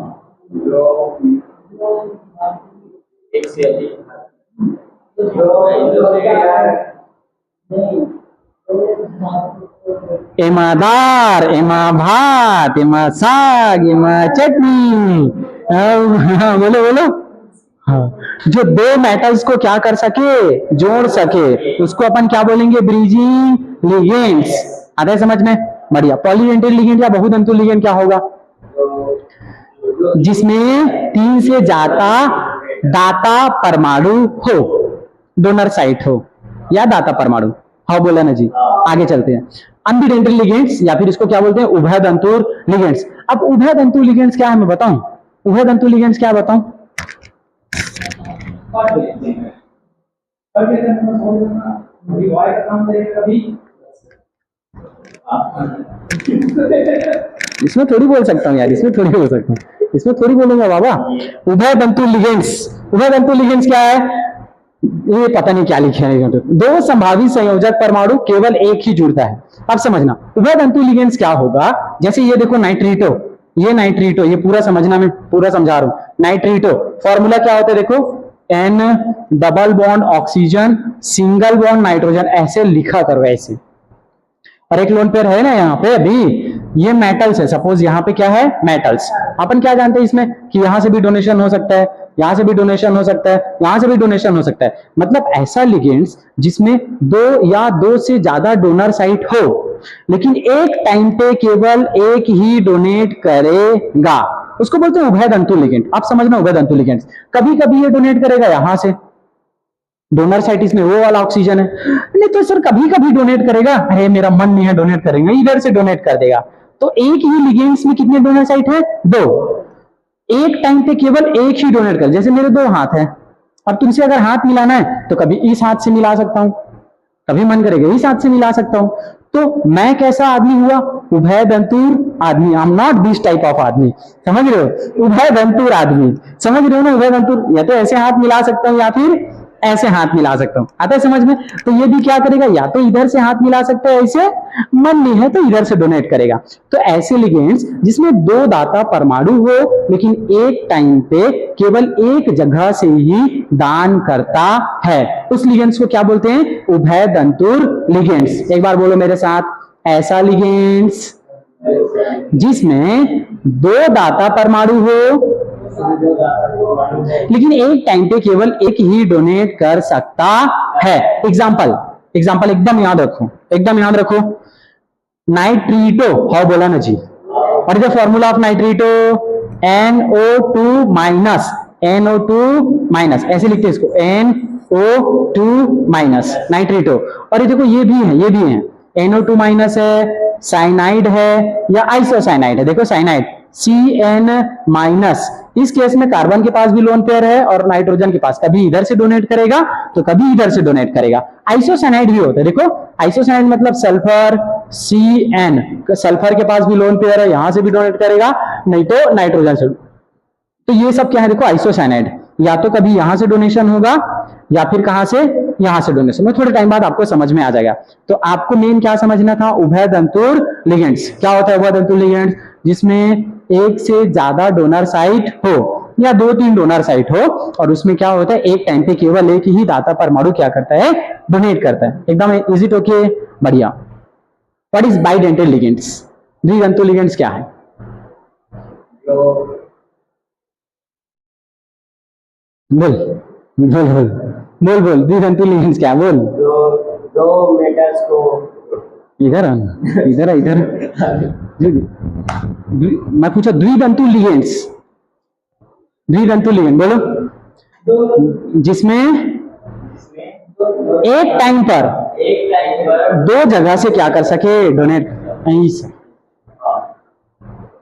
एमादार, एमा भात, एमा साग, एमा चटनी। बोलो बोलो। हाँ, जो 2 मेटल्स को क्या कर सके, जोड़ सके, उसको अपन क्या बोलेंगे, ब्रिजिंग लिगेंड्स। आता है समझ में, बढ़िया। पॉलीडेंटल लिगेंड या बहुदंतु लिगेंड क्या होगा, जिसमें 3 से ज्यादा दाता परमाणु हो, डोनर साइट हो या दाता परमाणु। हाँ बोला ना जी। आगे चलते हैं, अम्बिडेंटल लिगेंड्स या फिर इसको क्या बोलते हैं, उभय दंतु लिगेंड्स। अब उभय दंतु लिगेंड्स क्या है मैं बताऊं, उभय दंतु लिगेंड्स क्या बताऊं, इसमें थोड़ी बोल सकता हूँ यार, इसमें थोड़ी बोल सकता हूँ, इसमें थोड़ी बोलूंगा बाबा। उभय दंतु लिगेंड्स, उभय दंतु लिगेंड्स क्या है, ये पता नहीं क्या लिखा है। 2 संभावित संयोजक परमाणु केवल एक ही जुड़ता है। अब समझना उभय दंतु लिगेंड्स क्या होगा, जैसे ये देखो नाइट्रीटो, ये नाइट्रीटो, ये पूरा समझना, मैं पूरा समझा रहा हूं। नाइट्रीटो फॉर्मूला क्या होता है, देखो N double bond oxygen single bond nitrogen, ऐसे लिखा करो ऐसे। और एक लोन पेयर है ना यहाँ पे, अभी ये मेटल्स है, सपोज यहाँ पे क्या है, मेटल्स। अपन क्या जानते हैं इसमें कि यहां से भी डोनेशन हो सकता है, यहां से भी डोनेशन हो सकता है, यहां से भी डोनेशन हो सकता है। मतलब ऐसा लिगेंड्स जिसमें 2 या 2 से ज्यादा डोनर साइट हो, लेकिन एक टाइम पे केवल एक ही डोनेट करेगा, उसको बोलते हैं उभय तंतु लिगेंड। आप समझना, उभय तंतु लिगेंड कभी कभी ये डोनेट करेगा यहां से, डोनर साइट इसमें वो वाला ऑक्सीजन है, नहीं तो सर कभी कभी डोनेट करेगा, अरे मेरा मन नहीं है डोनेट करेंगे, इधर से डोनेट कर देगा। तो एक ही लिगेंड्स में कितने डोनर साइट है? 2। एक टाइम पे केवल एक ही डोनेट कर, जैसे मेरे 2 हाथ हैं और तुमसे अगर हाथ मिलाना है तो कभी इस हाथ से मिला सकता हूं, कभी मन करेगा इस हाथ से मिला सकता हूं। तो मैं कैसा आदमी हुआ? उभय दंतुर आदमी। I am not this type of आदमी, समझ रहे हो? उभय दंतुर आदमी, समझ रहे हो ना? उभय दंतुर, या तो ऐसे हाथ मिला सकता हूं या फिर ऐसे हाथ मिला सकता हूं। आता है समझ में? तो ये भी क्या करेगा, या तो इधर से हाथ मिला सकता है ऐसे, मन नहीं है तो इधर से डोनेट करेगा। तो ऐसे लिगेंड्स जिसमें 2 दाता परमाणु हो लेकिन एक टाइम पे केवल एक जगह से ही दान करता है, उस लिगेंड्स को क्या बोलते हैं? उभय तंतुर लिगेंड्स। एक बार बोलो मेरे साथ, ऐसा लिगेंड्स जिसमें 2 दाता परमाणु हो लेकिन एक टाइम पे केवल एक ही डोनेट कर सकता है। एग्जाम्पल एकदम याद रखो, एकदम याद रखो। नाइट्रीटो, हाउ बोला ना जी? What is the formula of nitrito? NO2 minus, NO2 minus, ऐसे लिखते हैं इसको, NO2 माइनस, नाइट्रीटो। और ये देखो ये भी है, ये भी है, NO2 माइनस है, साइनाइड है या आइसोसाइनाइड है। देखो साइनाइड CN माइनस, इस केस में कार्बन के पास भी लोन पेयर है और नाइट्रोजन के पास, कभी इधर से डोनेट करेगा तो कभी इधर से डोनेट करेगा। आइसोसाइनाइड भी होता है, देखो आइसोसाइनाइड मतलब सल्फर CN, सल्फर के पास भी लोन पेयर है, यहां से भी डोनेट करेगा नहीं तो नाइट्रोजन से। तो ये सब क्या है? देखो आइसोसाइनाइड, या तो कभी यहां से डोनेशन होगा या फिर कहां से? यहां से डोनेशन। में थोड़े टाइम बाद आपको समझ में आ जाएगा। तो आपको मेन क्या समझना था? उभय तंतुर लिगेंड्स। क्या होता है उभय तंतुर लिगेंड्स? जिसमें एक से ज्यादा डोनर साइट हो या 2-3 डोनर साइट हो और उसमें क्या होता है? एक टाइम पे केवल एक ही दाता परमाणु क्या करता है? डोनेट करता है। एकदम इज इट ओके? बढ़िया। What is bidentate ligands? द्वितंतु लिगेंड्स क्या है? बोल बोल बोल बोल बोल, द्वितंतु लिगेंड्स क्या है? बोल। दो मेटल्स को इधर आना, इधर इधर। मैं पूछा द्वितंतु लिगेंड्स, द्वितंतु लिगेंड बोलो, जिसमें एक टाइम पर 2 जगह से क्या कर सके? डोनेट।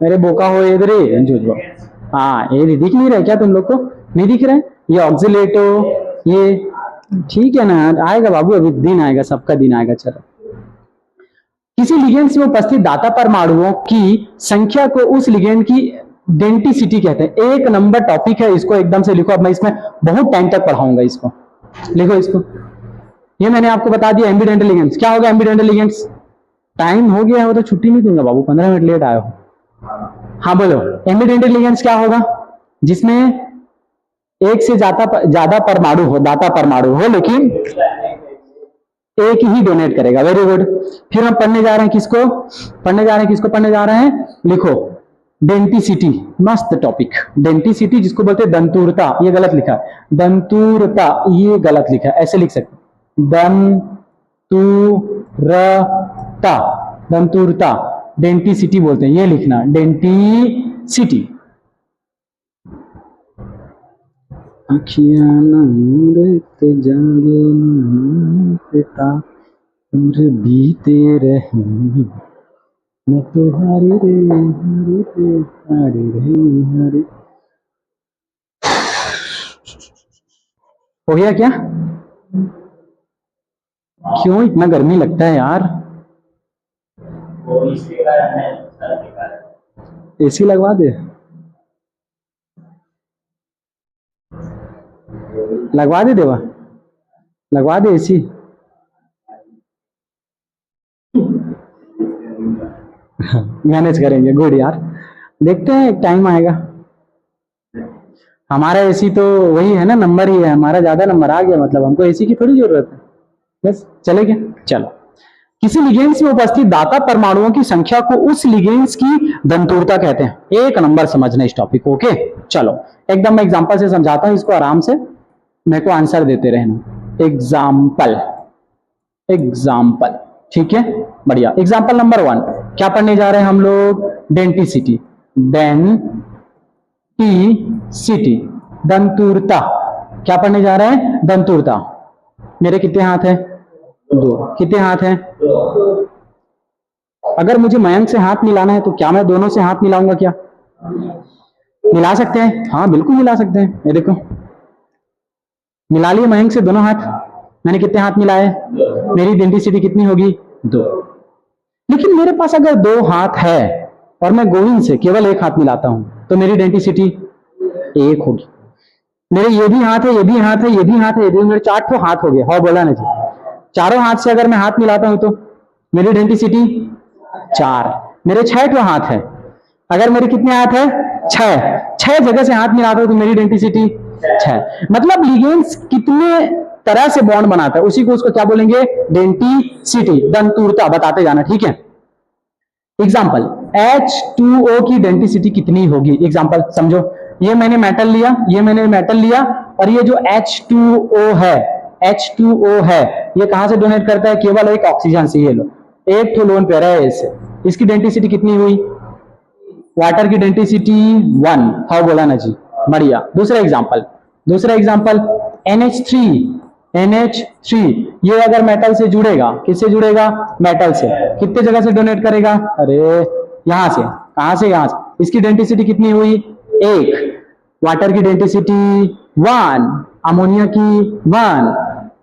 मेरे बोका हो इधर ही। हाँ, ये दिख नहीं रहा क्या तुम लोग को? नहीं दिख रहा है? ये ऑक्सिलेटो, ये ठीक है ना, आएगा बाबू, अभी दिन आएगा, सबका दिन आएगा। चलो, किसी लिगेंड्स में उपस्थित दाता परमाणुओं की संख्या को उस लिगेंड की डेंटिसिटी कहते हैं। 1 नंबर टॉपिक है, इसको एकदम से लिखो। अब मैं इसमें बहुत टाइम तक पढ़ाऊंगा, इसको लिखो इसको। ये मैंने आपको बता दिया एम्बीडेंटल लिगेंड्स। क्या होगा एम्बीडेंटल लिगेंड्स? टाइम हो गया हो तो छुट्टी नहीं दूंगा बाबू, 15 मिनट लेट आए हो। हाँ बोलो, एम्बीडेंटल लिगेंड्स क्या होगा? जिसमें एक से ज्यादा परमाणु हो, दाता परमाणु हो, लेकिन एक ही डोनेट करेगा। Very good. फिर हम पढ़ने जा रहे हैं किसको? पढ़ने जा रहे हैं, लिखो, डेंटिसिटी। मस्त टॉपिक, डेंटिसिटी, जिसको बोलते हैं दंतुरता। ये गलत लिखा है, दंतुरता, ये गलत लिखा है, ऐसे लिख सकते, दंतुरता, दंतुरता, डेंटिसिटी बोलते हैं, ये लिखना, डेंटिसिटी। अखियां नंदत जागे पिता बीते रहे, मैं तुम्हारी रे हरे पे हरे रे हरे। हो गया क्या? क्यों इतना गर्मी लगता है यार? एसी लगवा दे, लगवा दे देवा, लगवा दे एसी। मैनेज करेंगे, गुड यार, देखते हैं, एक टाइम आएगा। हमारा एसी तो वही है ना, नंबर ही है हमारा, ज्यादा नंबर आ गया, मतलब हमको एसी की थोड़ी जरूरत है, बस चलेगा। चलो, किसी लिगेंड्स में उपस्थित दाता परमाणुओं की संख्या को उस लिगेंड्स की दंतुरता कहते हैं। 1 नंबर समझना इस टॉपिक को। ओके, चलो एकदम मैं एग्जांपल से समझाता हूं इसको, आराम से मेरे को आंसर देते रहना। एग्जाम्पल, एग्जाम्पल, ठीक है, बढ़िया। एग्जाम्पल नंबर 1 क्या पढ़ने जा रहे हैं हम लोग? डेंटिसिटी। डेंटिसिटी, दंतुरता। क्या पढ़ने जा रहे हैं? दंतुरता। मेरे कितने हाथ हैं? 2। कितने हाथ हैं? अगर मुझे मयंक से हाथ मिलाना है तो क्या मैं दोनों से हाथ मिलाऊंगा? क्या मिला सकते हैं? हाँ बिल्कुल मिला सकते हैं। ये देखो, मिला लिए मयंक से दोनों हाथ। मैंने कितने हाथ मिलाए? मेरी डेंटिसिटी कितनी होगी? 2। लेकिन मेरे पास अगर 2 हाथ है और मैं गोविंद से केवल 1 हाथ मिलाता हूं तो मेरी डेंटिसिटी 1 होगी। मेरे ये भी हाथ है, ये भी हाथ है, ये भी हाथ है, ये भी, मेरे 4 ठो हाथ हो गए। हाँ बोला ना जी। चारों हाथ से अगर मैं हाथ मिलाता हूं तो मेरी डेंटिसिटी 4। मेरे 6 ठो हाथ है। अगर मेरे कितने हाथ है? 6 जगह से हाथ मिलाता हूं तो मेरी डेंटिसिटी 6। मतलब लिगेंड्स कितने तरह से बॉन्ड बनाता है उसी को उसको क्या बोलेंगे? डेंटिसिटी, दंतुरता बताते जाना, ठीक है। एग्जाम्पल, H2O की डेंटिसिटी कितनी होगी? एग्जाम्पल समझो, ये मैंने मेटल लिया, ये मैंने मेटल लिया, और ये जो H2O है, H2O है, ये कहां से डोनेट करता है? केवल एक ऑक्सीजन से। ये लो, एक तो लोन पेयर है इससे। इसकी डेंटिसिटी कितनी हुई? वाटर की डेंटिसिटी 1। हाँ बोला ना जी, बढ़िया। दूसरा एग्जाम्पल NH3। NH3 ये अगर मेटल से जुड़ेगा, किससे जुड़ेगा? मेटल से। कितने जगह से डोनेट करेगा? अरे यहां से। कहां से? यहां से। इसकी डेंटिसिटी कितनी हुई? 1। वाटर की डेंटिसिटी 1, अमोनिया की 1।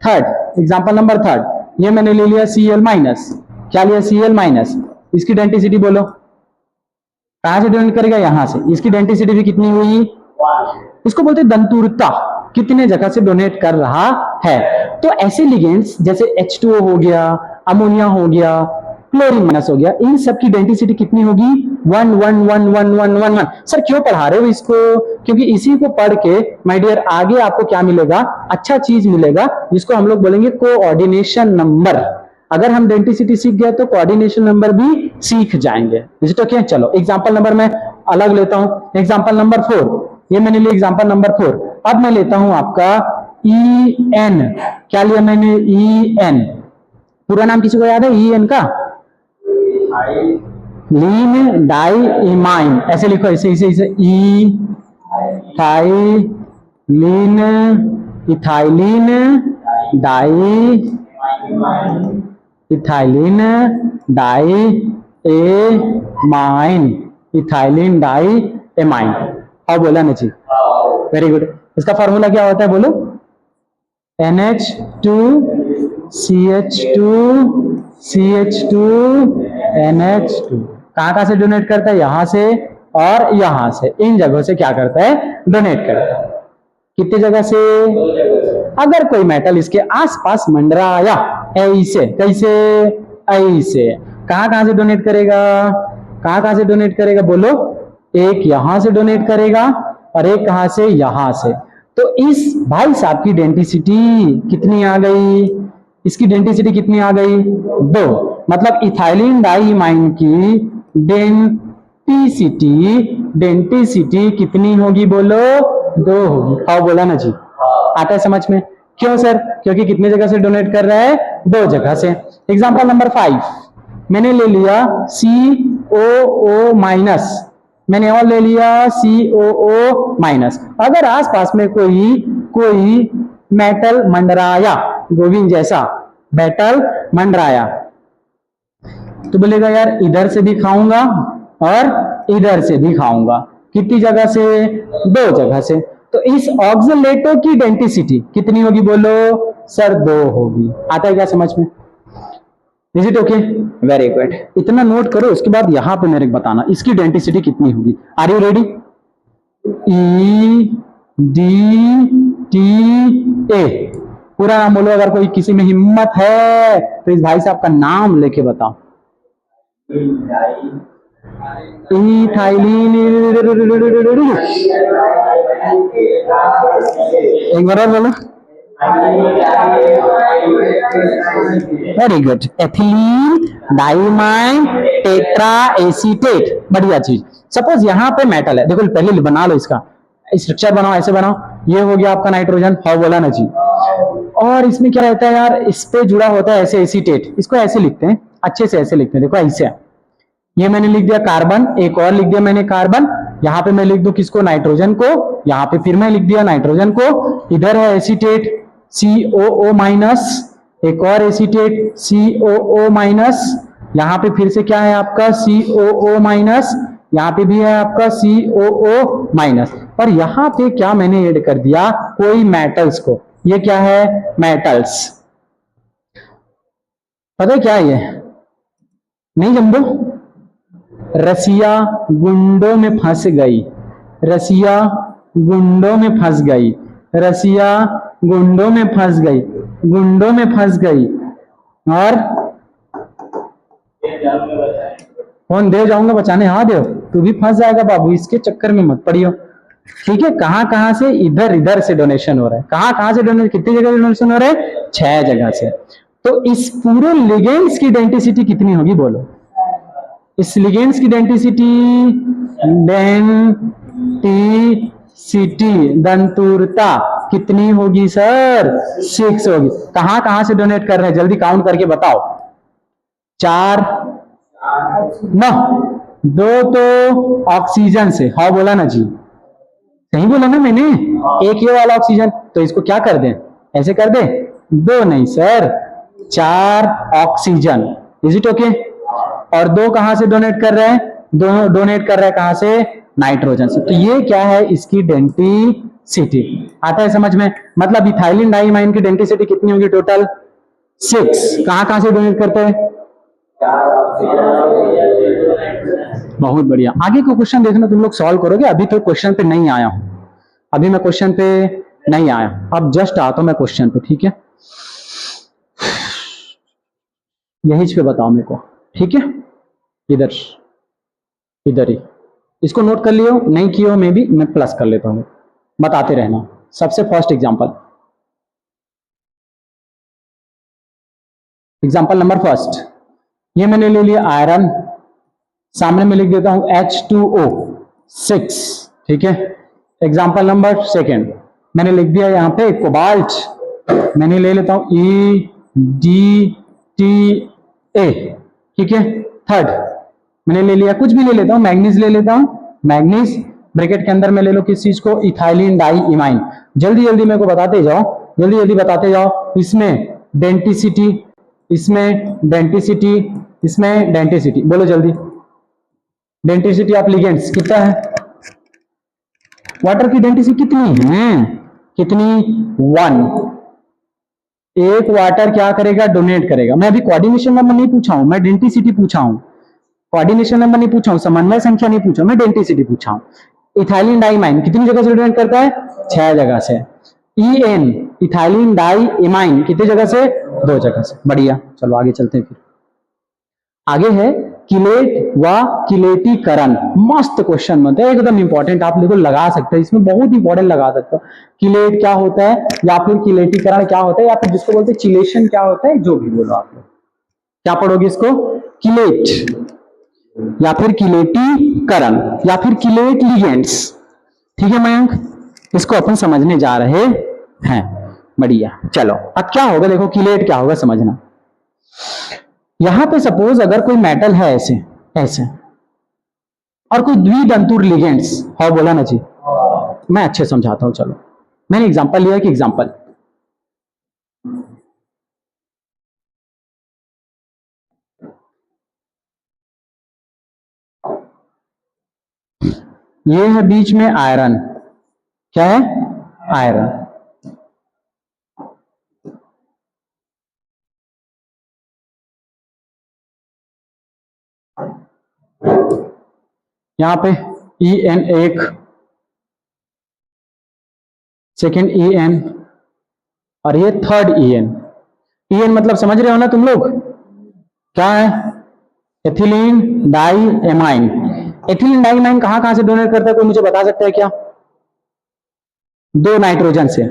थर्ड एग्जाम्पल नंबर 3, ये मैंने ले लिया Cl-। क्या लिया? Cl-। इसकी डेंटिसिटी बोलो, कहां से डोनेट करेगा? यहां से। इसकी डेंटिसिटी भी कितनी हुई? इसको बोलते हैं दंतुरता, कितने जगह से डोनेट कर रहा है। तो ऐसे लिगेंड्स जैसे H2O हो गया, अमोनिया हो गया, क्लोरीन माइनस हो गया, इन सब की डेंटिसिटी कितनी होगी? 1 1 1 1 1 1 1। सर क्यों पढ़ा रहे हो इसको? क्योंकि इसी को पढ़ के माय डियर आगे आपको क्या मिलेगा? अच्छा चीज मिलेगा, जिसको हम लोग बोलेंगे कोऑर्डिनेशन नंबर। अगर हम डेंटिसिटी सीख गए तो कोऑर्डिनेशन नंबर भी सीख जाएंगे। Is it okay? चलो एग्जांपल नंबर मैं अलग लेता हूं। एग्जांपल नंबर 4, ये मैंने लिया एग्जांपल नंबर 4। अब मैं लेता हूं आपका EN। क्या लिया मैंने? EN। पूरा नाम किसी को याद है EN का? Lene di imine. ऐसे लिखो, ऐसे ethylene, ethylene di, ethylene di amine, ethylene di amine. अब बोला ना जी, वेरी गुड। इसका फॉर्मूला क्या होता है बोलो? NH2CH2 NH2। कहां से डोनेट करता है? यहां से और यहां से, इन जगहों से क्या करता है? डोनेट करता है। कितनी जगह से? अगर कोई मेटल इसके आसपास मंडराया ऐसे, कैसे? ऐसे, कहां से डोनेट करेगा? कहां से डोनेट करेगा बोलो? एक यहां से डोनेट करेगा और एक कहां से? यहां से। तो इस भाई साहब की डेंटिसिटी कितनी आ गई? इसकी डेंटिसिटी कितनी आ गई? 2। मतलब इथाइलिन डाइमाइन की डेंटिसिटी कितनी होगी बोलो? 2 होगी। हाँ बोला ना जी, आता है समझ में? क्यों सर? क्योंकि कितने जगह से डोनेट कर रहा है? 2 जगह से। एग्जांपल नंबर 5, मैंने ले लिया COO-। मैंने और ले लिया COO-। अगर आसपास में कोई मेटल मंडराया, गोविंद जैसा मेटल मंडराया, तो बोलेगा यार इधर से भी खाऊंगा और इधर से भी खाऊंगा। कितनी जगह से? 2 जगह से। तो इस ऑक्सलेटो की डेंटिसिटी कितनी होगी बोलो? सर 2 होगी। आता है क्या समझ में? Is it okay? Very good. इतना नोट करो, उसके बाद यहां पे मेरे को बताना इसकी डेंटिसिटी कितनी होगी। Are you ready? EDTA। पूरा नाम बोलो। अगर कोई किसी में हिम्मत है तो इस भाई साहब का नाम लेके बताओ। इथाइलिन। एक बार और बोलो। Very good. Ethylene diamine tetra acetate. बढ़िया चीज। सपोज यहां पे मेटल है, देखो पहले बना लो इसका स्ट्रक्चर, बनाओ ऐसे बनाओ। ये हो गया आपका नाइट्रोजन। हाँ बोला ना जी। और इसमें क्या रहता है यार, इस पे जुड़ा होता है ऐसे एसीटेट, इसको ऐसे लिखते हैं, अच्छे से ऐसे लिखते हैं, देखो ऐसे। ये मैंने लिख दिया कार्बन, एक और लिख दिया मैंने कार्बन, यहाँ पे मैं लिख दूं किसको, नाइट्रोजन को, यहाँ पे फिर मैं लिख दिया नाइट्रोजन को, इधर है एसीटेट COO माइनस, एक और एसीटेट COO माइनस, यहाँ पे फिर से क्या है आपका COO माइनस, यहाँ पे भी है आपका COO माइनस, और यहाँ पे क्या मैंने ऐड कर दिया, कोई मेटल्स को, ये क्या है, मेटल्स, पता है क्या है ये, नहीं जम्बो, रसिया गुंडों में फंस गई, रसिया गुंडों में फंस गई, रसिया गुंडों में फंस गई, गुंडों में फंस गई, और कौन दे जाऊंगा बचाने, हाँ देव, तू भी फंस जाएगा बाबू, इसके चक्कर में मत पड़ियो, ठीक है। कहां कहां से, इधर इधर से डोनेशन हो रहा है, कहां कहां से डोनेशन, कितनी जगह डोनेशन हो रहा है, 6 जगह से। तो इस पूरे लिगेंड्स की डेंसिटी कितनी होगी बोलो, इस लिगेंड्स की डेंसिटी, दंतुरता कितनी होगी सर, 6 होगी। कहां कहां से डोनेट कर रहे हैं, जल्दी काउंट करके बताओ, 4 9, 2 तो ऑक्सीजन से, हाँ बोला ना जी, सही बोला ना मैंने, एक ये वाला ऑक्सीजन, तो इसको क्या कर दें, ऐसे कर दे, 2 नहीं sir, 4 oxygen, is it okay. और 2 कहां से डोनेट कर रहे हैं, दोनों डोनेट कर रहा है कहां से, नाइट्रोजन से। तो ये क्या है, इसकी डेंसिटी, आता है समझ में, मतलब इथाइलिन डाइमाइन की डेंसिटी कितनी होगी टोटल, 6। कहां कहां से डोनेट करते हैं, बहुत बढ़िया। आगे को क्वेश्चन देखना तुम लोग सॉल्व करोगे, अभी तो क्वेश्चन पे नहीं आया हूं, अभी मैं क्वेश्चन पे नहीं आया, अब जस्ट आता हूं मैं क्वेश्चन पे, ठीक है, यही पे बताओ मेरे को, ठीक है, इधर इधर ही, इसको नोट कर लियो, नहीं कियो मैं भी, मैं प्लस कर लेता हूं, बताते रहना। सबसे फर्स्ट एग्जांपल नंबर फर्स्ट, ये मैंने ले लिया आयरन, सामने में लिख देता हूं H2O 6, ठीक है। एग्जांपल नंबर सेकंड, मैंने लिख दिया यहां पे कोबाल्ट, मैंने ले लेता हूं EDTA, ठीक है। थर्ड मैंने ले लिया, कुछ भी ले लेता हूं, मैग्नीज ले लेता हूं, मैग्नीज ब्रैकेट के अंदर में ले लो किस चीज को, इथाइलिन डाइइमाइन। जल्दी जल्दी मेरे को बताते जाओ, जल्दी जल्दी बताते जाओ, इसमें डेंसिटी, इसमें डेंसिटी, इसमें डेंसिटी, बोलो जल्दी, डेंसिटी ऑफ लिगेंड्स कितना है, वाटर की डेंसिटी कितनी है, कितनी, 1। एक वाटर क्या करेगा, डोनेट करेगा। मैं अभी कोऑर्डिनेशन नंबर नहीं पूछा हूं, मैं डेंसिटी पूछा हूं, कोऑर्डिनेशन नंबर नहीं पूछा हूं, समन्वय संख्या नहीं पूछा, मैं डेंसिटी पूछा हूं। इथाइलिन डाइमाइन कितनी जगह से डोनेट करता है, 6 जगह से। EN इथाइलिन डाइइमाइन कितनी जगह से, 2 जगह से। बढ़िया, चलो आगे चलते हैं फिर। आगे है किलेट व किलेटीकरण, मस्त क्वेश्चन मतलब एकदम इंपॉर्टेंट, आप देखो लगा सकते हैं, इसमें बहुत इंपॉर्टेंट लगा सकते हो। किलेट क्या होता है, या फिर किलेटीकरण क्या होता है, या फिर जिसको बोलते हैं चिलेशन क्या होता है, जो भी बोलो आप लोग, क्या पढ़ोगे इसको, किलेट या फिर किलेटीकरण या फिर किलेट लिगेंड्स, ठीक है मयंक, इसको अपन समझने जा रहे हैं। बढ़िया, चलो अब क्या होगा, देखो किलेट क्या होगा समझना। यहां पे सपोज अगर कोई मेटल है ऐसे ऐसे, और कोई द्विदंतुर लिगेंड्स, हाँ बोला ना जी, मैं अच्छे समझाता हूं, चलो मैंने एग्जांपल लिया कि एग्जांपल, ये है बीच में आयरन, क्या है, आयरन, यहां पे EN एक, सेकेंड EN, और ये थर्ड EN। EN मतलब समझ रहे हो ना तुम लोग, क्या है, एथिलीन डाइएमाइन। एथिलीन डाइएमाइन कहां कहां से डोनेट करता है, कोई मुझे बता सकता है क्या, 2 नाइट्रोजन से,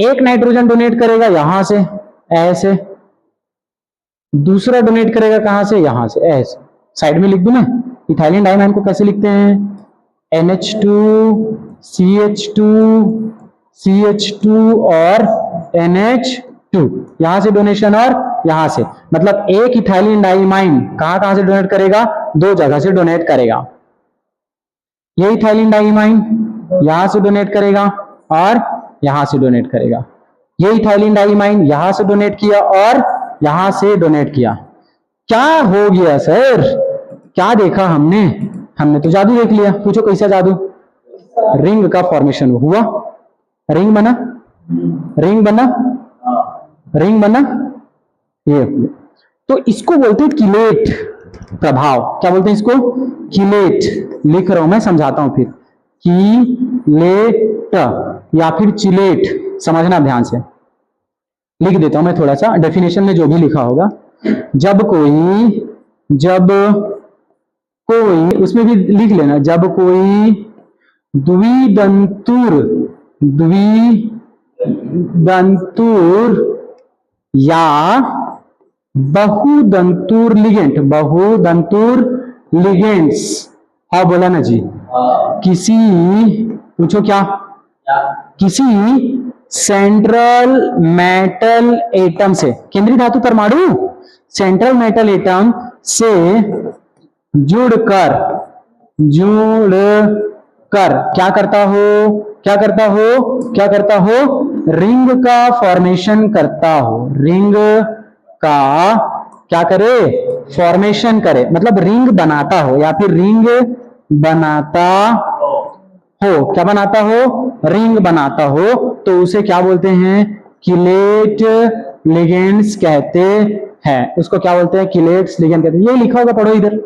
एक नाइट्रोजन डोनेट करेगा यहां से ऐसे, दूसरा डोनेट करेगा कहां से, यहां से ऐसे, साइड में लिख दूं मैं, इथाइलिन डाइएमाइन को कैसे लिखते हैं, NH2 CH2 CH2 और NH 2, यहां से डोनेशन और यहां से, मतलब एक इथाइलिन डाइमाइन कहां से डोनेट करेगा, 2 जगह से डोनेट करेगा। ये इथाइलिन डाइमाइन यहां से डोनेट करेगा और यहां से डोनेट करेगा। ये इथाइलिन डाइमाइन यहां से डोनेट किया और यहां से डोनेट किया। क्या हो गया सर, क्या देखा हमने, हमने तो जादू देख लिया। पूछो कैसा जादू, रिंग का फॉर्मेशन हुआ, रिंग बना, रिंग बना, रिंग बना, ये तो इसको बोलते हैं किलेट प्रभाव। क्या बोलते हैं इसको, किलेट। लिख रहा हूं मैं, समझाता हूं फिर, किलेट या फिर चिलेट, समझना ध्यान से। लिख देता हूं मैं थोड़ा सा, डेफिनेशन में जो भी लिखा होगा। जब कोई उसमें भी लिख लेना, जब कोई द्विदंतुर या बहुदंतुर लिगेंड्स, हाँ बोला ना जी, किसी, पूछो क्या, किसी सेंट्रल मेटल एटम से, केंद्रीय धातु परमाणु सेंट्रल मेटल एटम से जुड़कर क्या करता हो, रिंग का फॉर्मेशन करता हो, रिंग का क्या करे, फॉर्मेशन करे, मतलब रिंग बनाता हो या फिर रिंग बनाता हो, क्या बनाता हो, रिंग बनाता हो, तो उसे क्या बोलते हैं, किलेट लिगेंड्स कहते हैं। उसको क्या बोलते हैं, किलेट्स लिगेंड कहते हैं। ये लिखा होगा, पढ़ो इधर।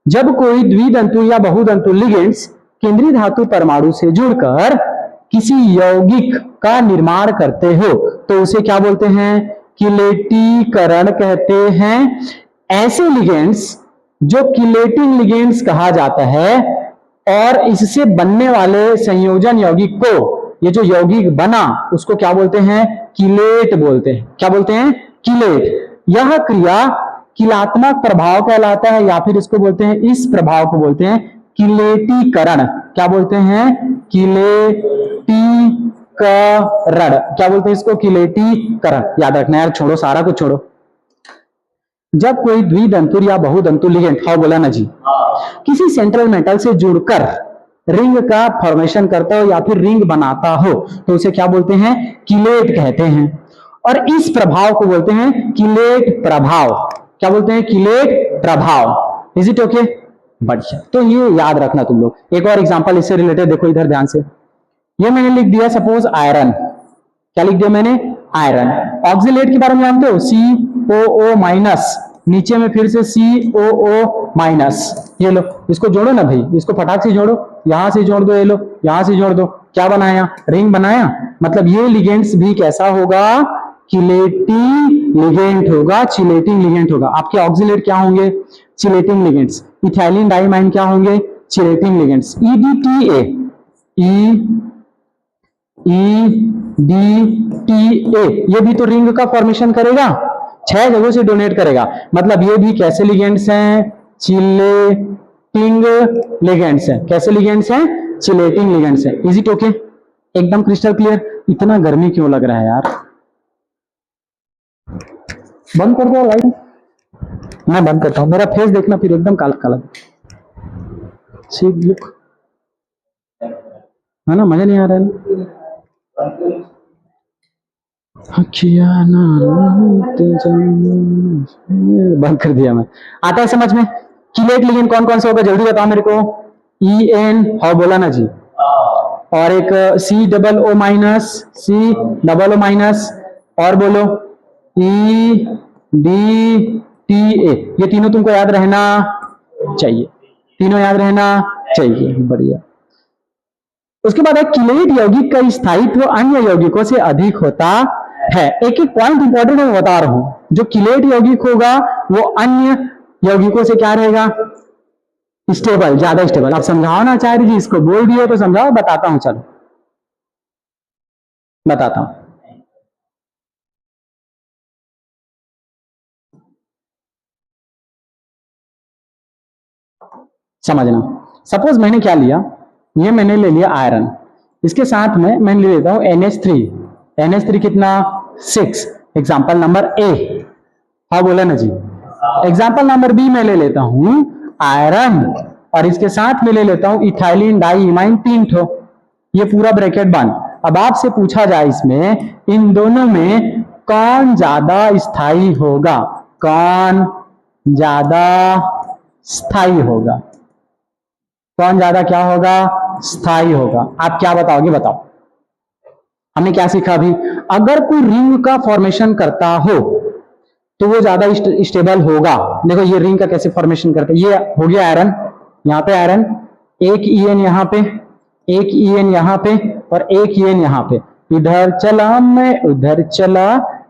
जब कोई द्विदंतु या बहुदंतु लिगेंड्स केंद्रीय धातु परमाणु से जुड़कर किसी यौगिक का निर्माण करते हो तो उसे क्या बोलते हैं, किलेटीकरण कहते हैं। ऐसे लिगेंड्स जो किलेटिंग लिगेंड्स कहा जाता है, और इससे बनने वाले संयोजन यौगिक को, ये जो यौगिक बना उसको क्या बोलते हैं, किलेट बोलते हैं। क्या बोलते हैं, किलेट। यह क्रिया किलात्मक प्रभाव कहलाता है, या फिर इसको बोलते हैं, इस प्रभाव को बोलते हैं किलेटीकरण। क्या बोलते हैं, किलेटीकरण। क्या बोलते हैं इसको, किलेटीकरण। याद रखना यार, छोड़ो सारा कुछ छोड़ो। जब कोई द्विदंतुर या बहुदंतु लिगेंड, हाँ बोला ना जी, किसी सेंट्रल मेटल से जुड़कर रिंग का फॉर्मेशन करता हो या फिर रिंग बनाता हो तो उसे क्या बोलते हैं, किलेट कहते हैं। और इस प्रभाव को बोलते हैं किलेट प्रभाव। क्या बोलते हैं, किलेट प्रभाव। इज इट ओके, बढ़िया। तो ये याद रखना तुम लोग। एक और एग्जांपल इससे रिलेटेड देखो इधर ध्यान से। ये मैंने लिख दिया सपोज आयरन। क्या लिख दिया मैंने, आयरन। ऑक्सिलेट के बारे में जानते हो, COO माइनस, नीचे में फिर से COO माइनस। ये लो, इसको जोड़ो ना भाई, इसको फटाक से जोड़ो, यहां से जोड़ दो, ये लो यहां से जोड़ दो। क्या बनाया, रिंग बनाया। मतलब ये लिगेंड्स भी कैसा होगा, किलेटिंग लिगेंड होगा, चिलेटिंग लिगेंड होगा। आपके ऑक्सिलेट क्या होंगे, चिलेटिंग लिगेंड्स। इथाइलिन डाइमाइन क्या होंगे, चिलेटिंग लिगेंड्स। EDTA, ये भी तो रिंग का फॉर्मेशन करेगा, 6 जगहों से डोनेट करेगा। मतलब ये भी कैसे लिगेंड्स हैं, चिलेटिंग लिगेंड्स हैं। कैसे लिगेंड्स हैं, चिलेटिंग लिगेंड्स हैं। इज इट ओके, एकदम क्रिस्टल क्लियर। इतना गर्मी क्यों लग रहा है यार, बंद कर दो लाइट, मैं बंद करता हूं। मेरा फेस देखना फिर एकदम काला काला, सीध लुक है ना, मजा नहीं आ रहा है ना। बंद कर दिया मैं। आता है समझ में, किलेट लिगेंड कौन कौन से होगा, जल्दी बताओ मेरे को। EN, हाँ बोला ना जी, और एक COO माइनस, COO माइनस, और बोलो EDTA। ये तीनों तुमको याद रहना चाहिए, तीनों याद रहना चाहिए, बढ़िया। उसके बाद एक किलेट यौगिक का स्थायित्व अन्य यौगिकों से अधिक होता है। एक एक पॉइंट इंपॉर्टेंट मैं बता रहा हूं, जो किलेट यौगिक होगा वो अन्य यौगिकों से क्या रहेगा, स्टेबल, ज्यादा स्टेबल। आप समझाओ ना आचार्य जी, इसको बोल दिए तो समझाओ, बताता हूं, चलो बताता हूं। समझना, सपोज मैंने क्या लिया, ये मैंने ले लिया आयरन, इसके साथ में मैं ले लेता हूं NH3 कितना 6, एग्जाम्पल नंबर ए, हाँ बोला ना जी। एग्जाम्पल नंबर बी में ले लेता हूं आयरन, और इसके साथ में ले लेता हूं इथाइलिन डाई इमाइन 3 ठो, ये पूरा ब्रैकेट बंद। अब आपसे पूछा जाए इसमें इन दोनों में कौन ज्यादा स्थायी होगा, कौन ज्यादा स्थायी होगा, कौन ज्यादा क्या होगा, स्थायी होगा। आप क्या बताओगे, बताओ। हमने क्या सीखा अभी, अगर कोई रिंग का फॉर्मेशन करता हो तो वो ज्यादा स्टेबल होगा। देखो ये रिंग का कैसे फॉर्मेशन करता है, ये हो गया आयरन, यहाँ पे आयरन, एक ईएन यहाँ पे, एक ईएन यहाँ पे, और एक ईएन यहाँ पे। इधर चला मैं उधर चला,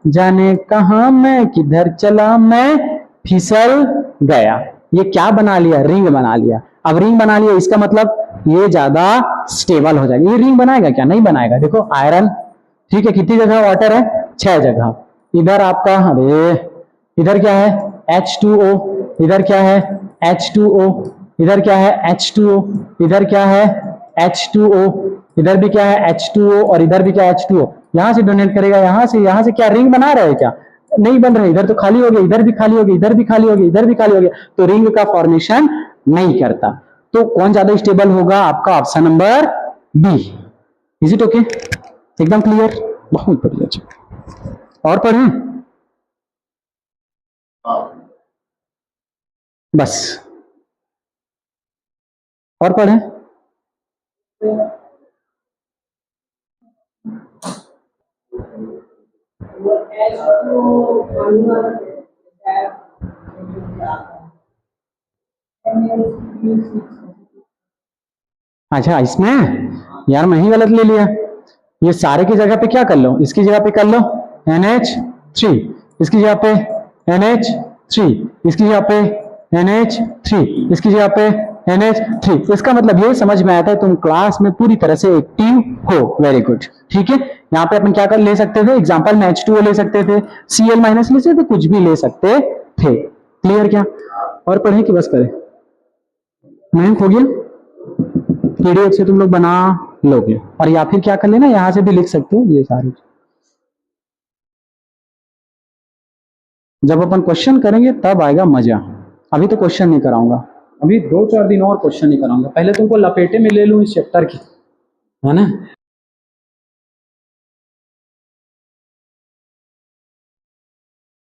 जाने कहा मैं किधर चला मैं, फिसल गया। ये क्या बना लिया, रिंग बना लिया। अब रिंग बना लिया इसका मतलब ये ज्यादा स्टेबल हो जाएगा। ये रिंग बनाएगा क्या, नहीं बनाएगा। देखो आयरन, ठीक है, कितनी जगह वाटर है, 6 जगह। इधर आपका, अरे इधर क्या है H2O, इधर क्या है H2O, इधर क्या है H2O, इधर क्या है H2O, इधर भी क्या है H2O, और इधर भी क्या है H2O। यहां से डोनेट करेगा, यहां से क्या रिंग बना रहे हैं क्या, नहीं बन रहे। इधर तो खाली हो गया, इधर भी खाली हो गया, इधर भी खाली हो गया, इधर भी खाली हो गया, तो रिंग का फॉर्मेशन नहीं करता। तो कौन ज्यादा स्टेबल होगा, आपका option number B. Is it okay, एकदम क्लियर, बहुत बढ़िया। और पढ़ें, बस और पढ़ें। अच्छा इसमें यार मैं ही गलत ले लिया, ये सारे की जगह पे क्या कर लो, इसकी जगह पे कर लो NH3, इसकी जगह पे NH3, इसकी जगह पे NH3, इसकी जगह पे NH3। इसका मतलब ये समझ में आता है तुम क्लास में पूरी तरह से एक्टिव हो। वेरी गुड, ठीक है। यहाँ पे अपन क्या कर ले सकते थे, एग्जाम्पल में H2O ले सकते थे, Cl माइनस ले सकते थे, कुछ भी ले सकते थे। क्लियर क्या, और पढ़े कि बस करें, मैंने हो गया। पीडीएफ से तुम लोग बना लोगे, और या फिर क्या कर लेना, यहां से भी लिख सकते हो ये सारे। जब अपन क्वेश्चन करेंगे तब आएगा मजा, अभी तो क्वेश्चन नहीं कराऊंगा, अभी 2-4 दिन और क्वेश्चन नहीं कराऊंगा। पहले तुमको लपेटे में ले लूं इस चैप्टर की, है ना।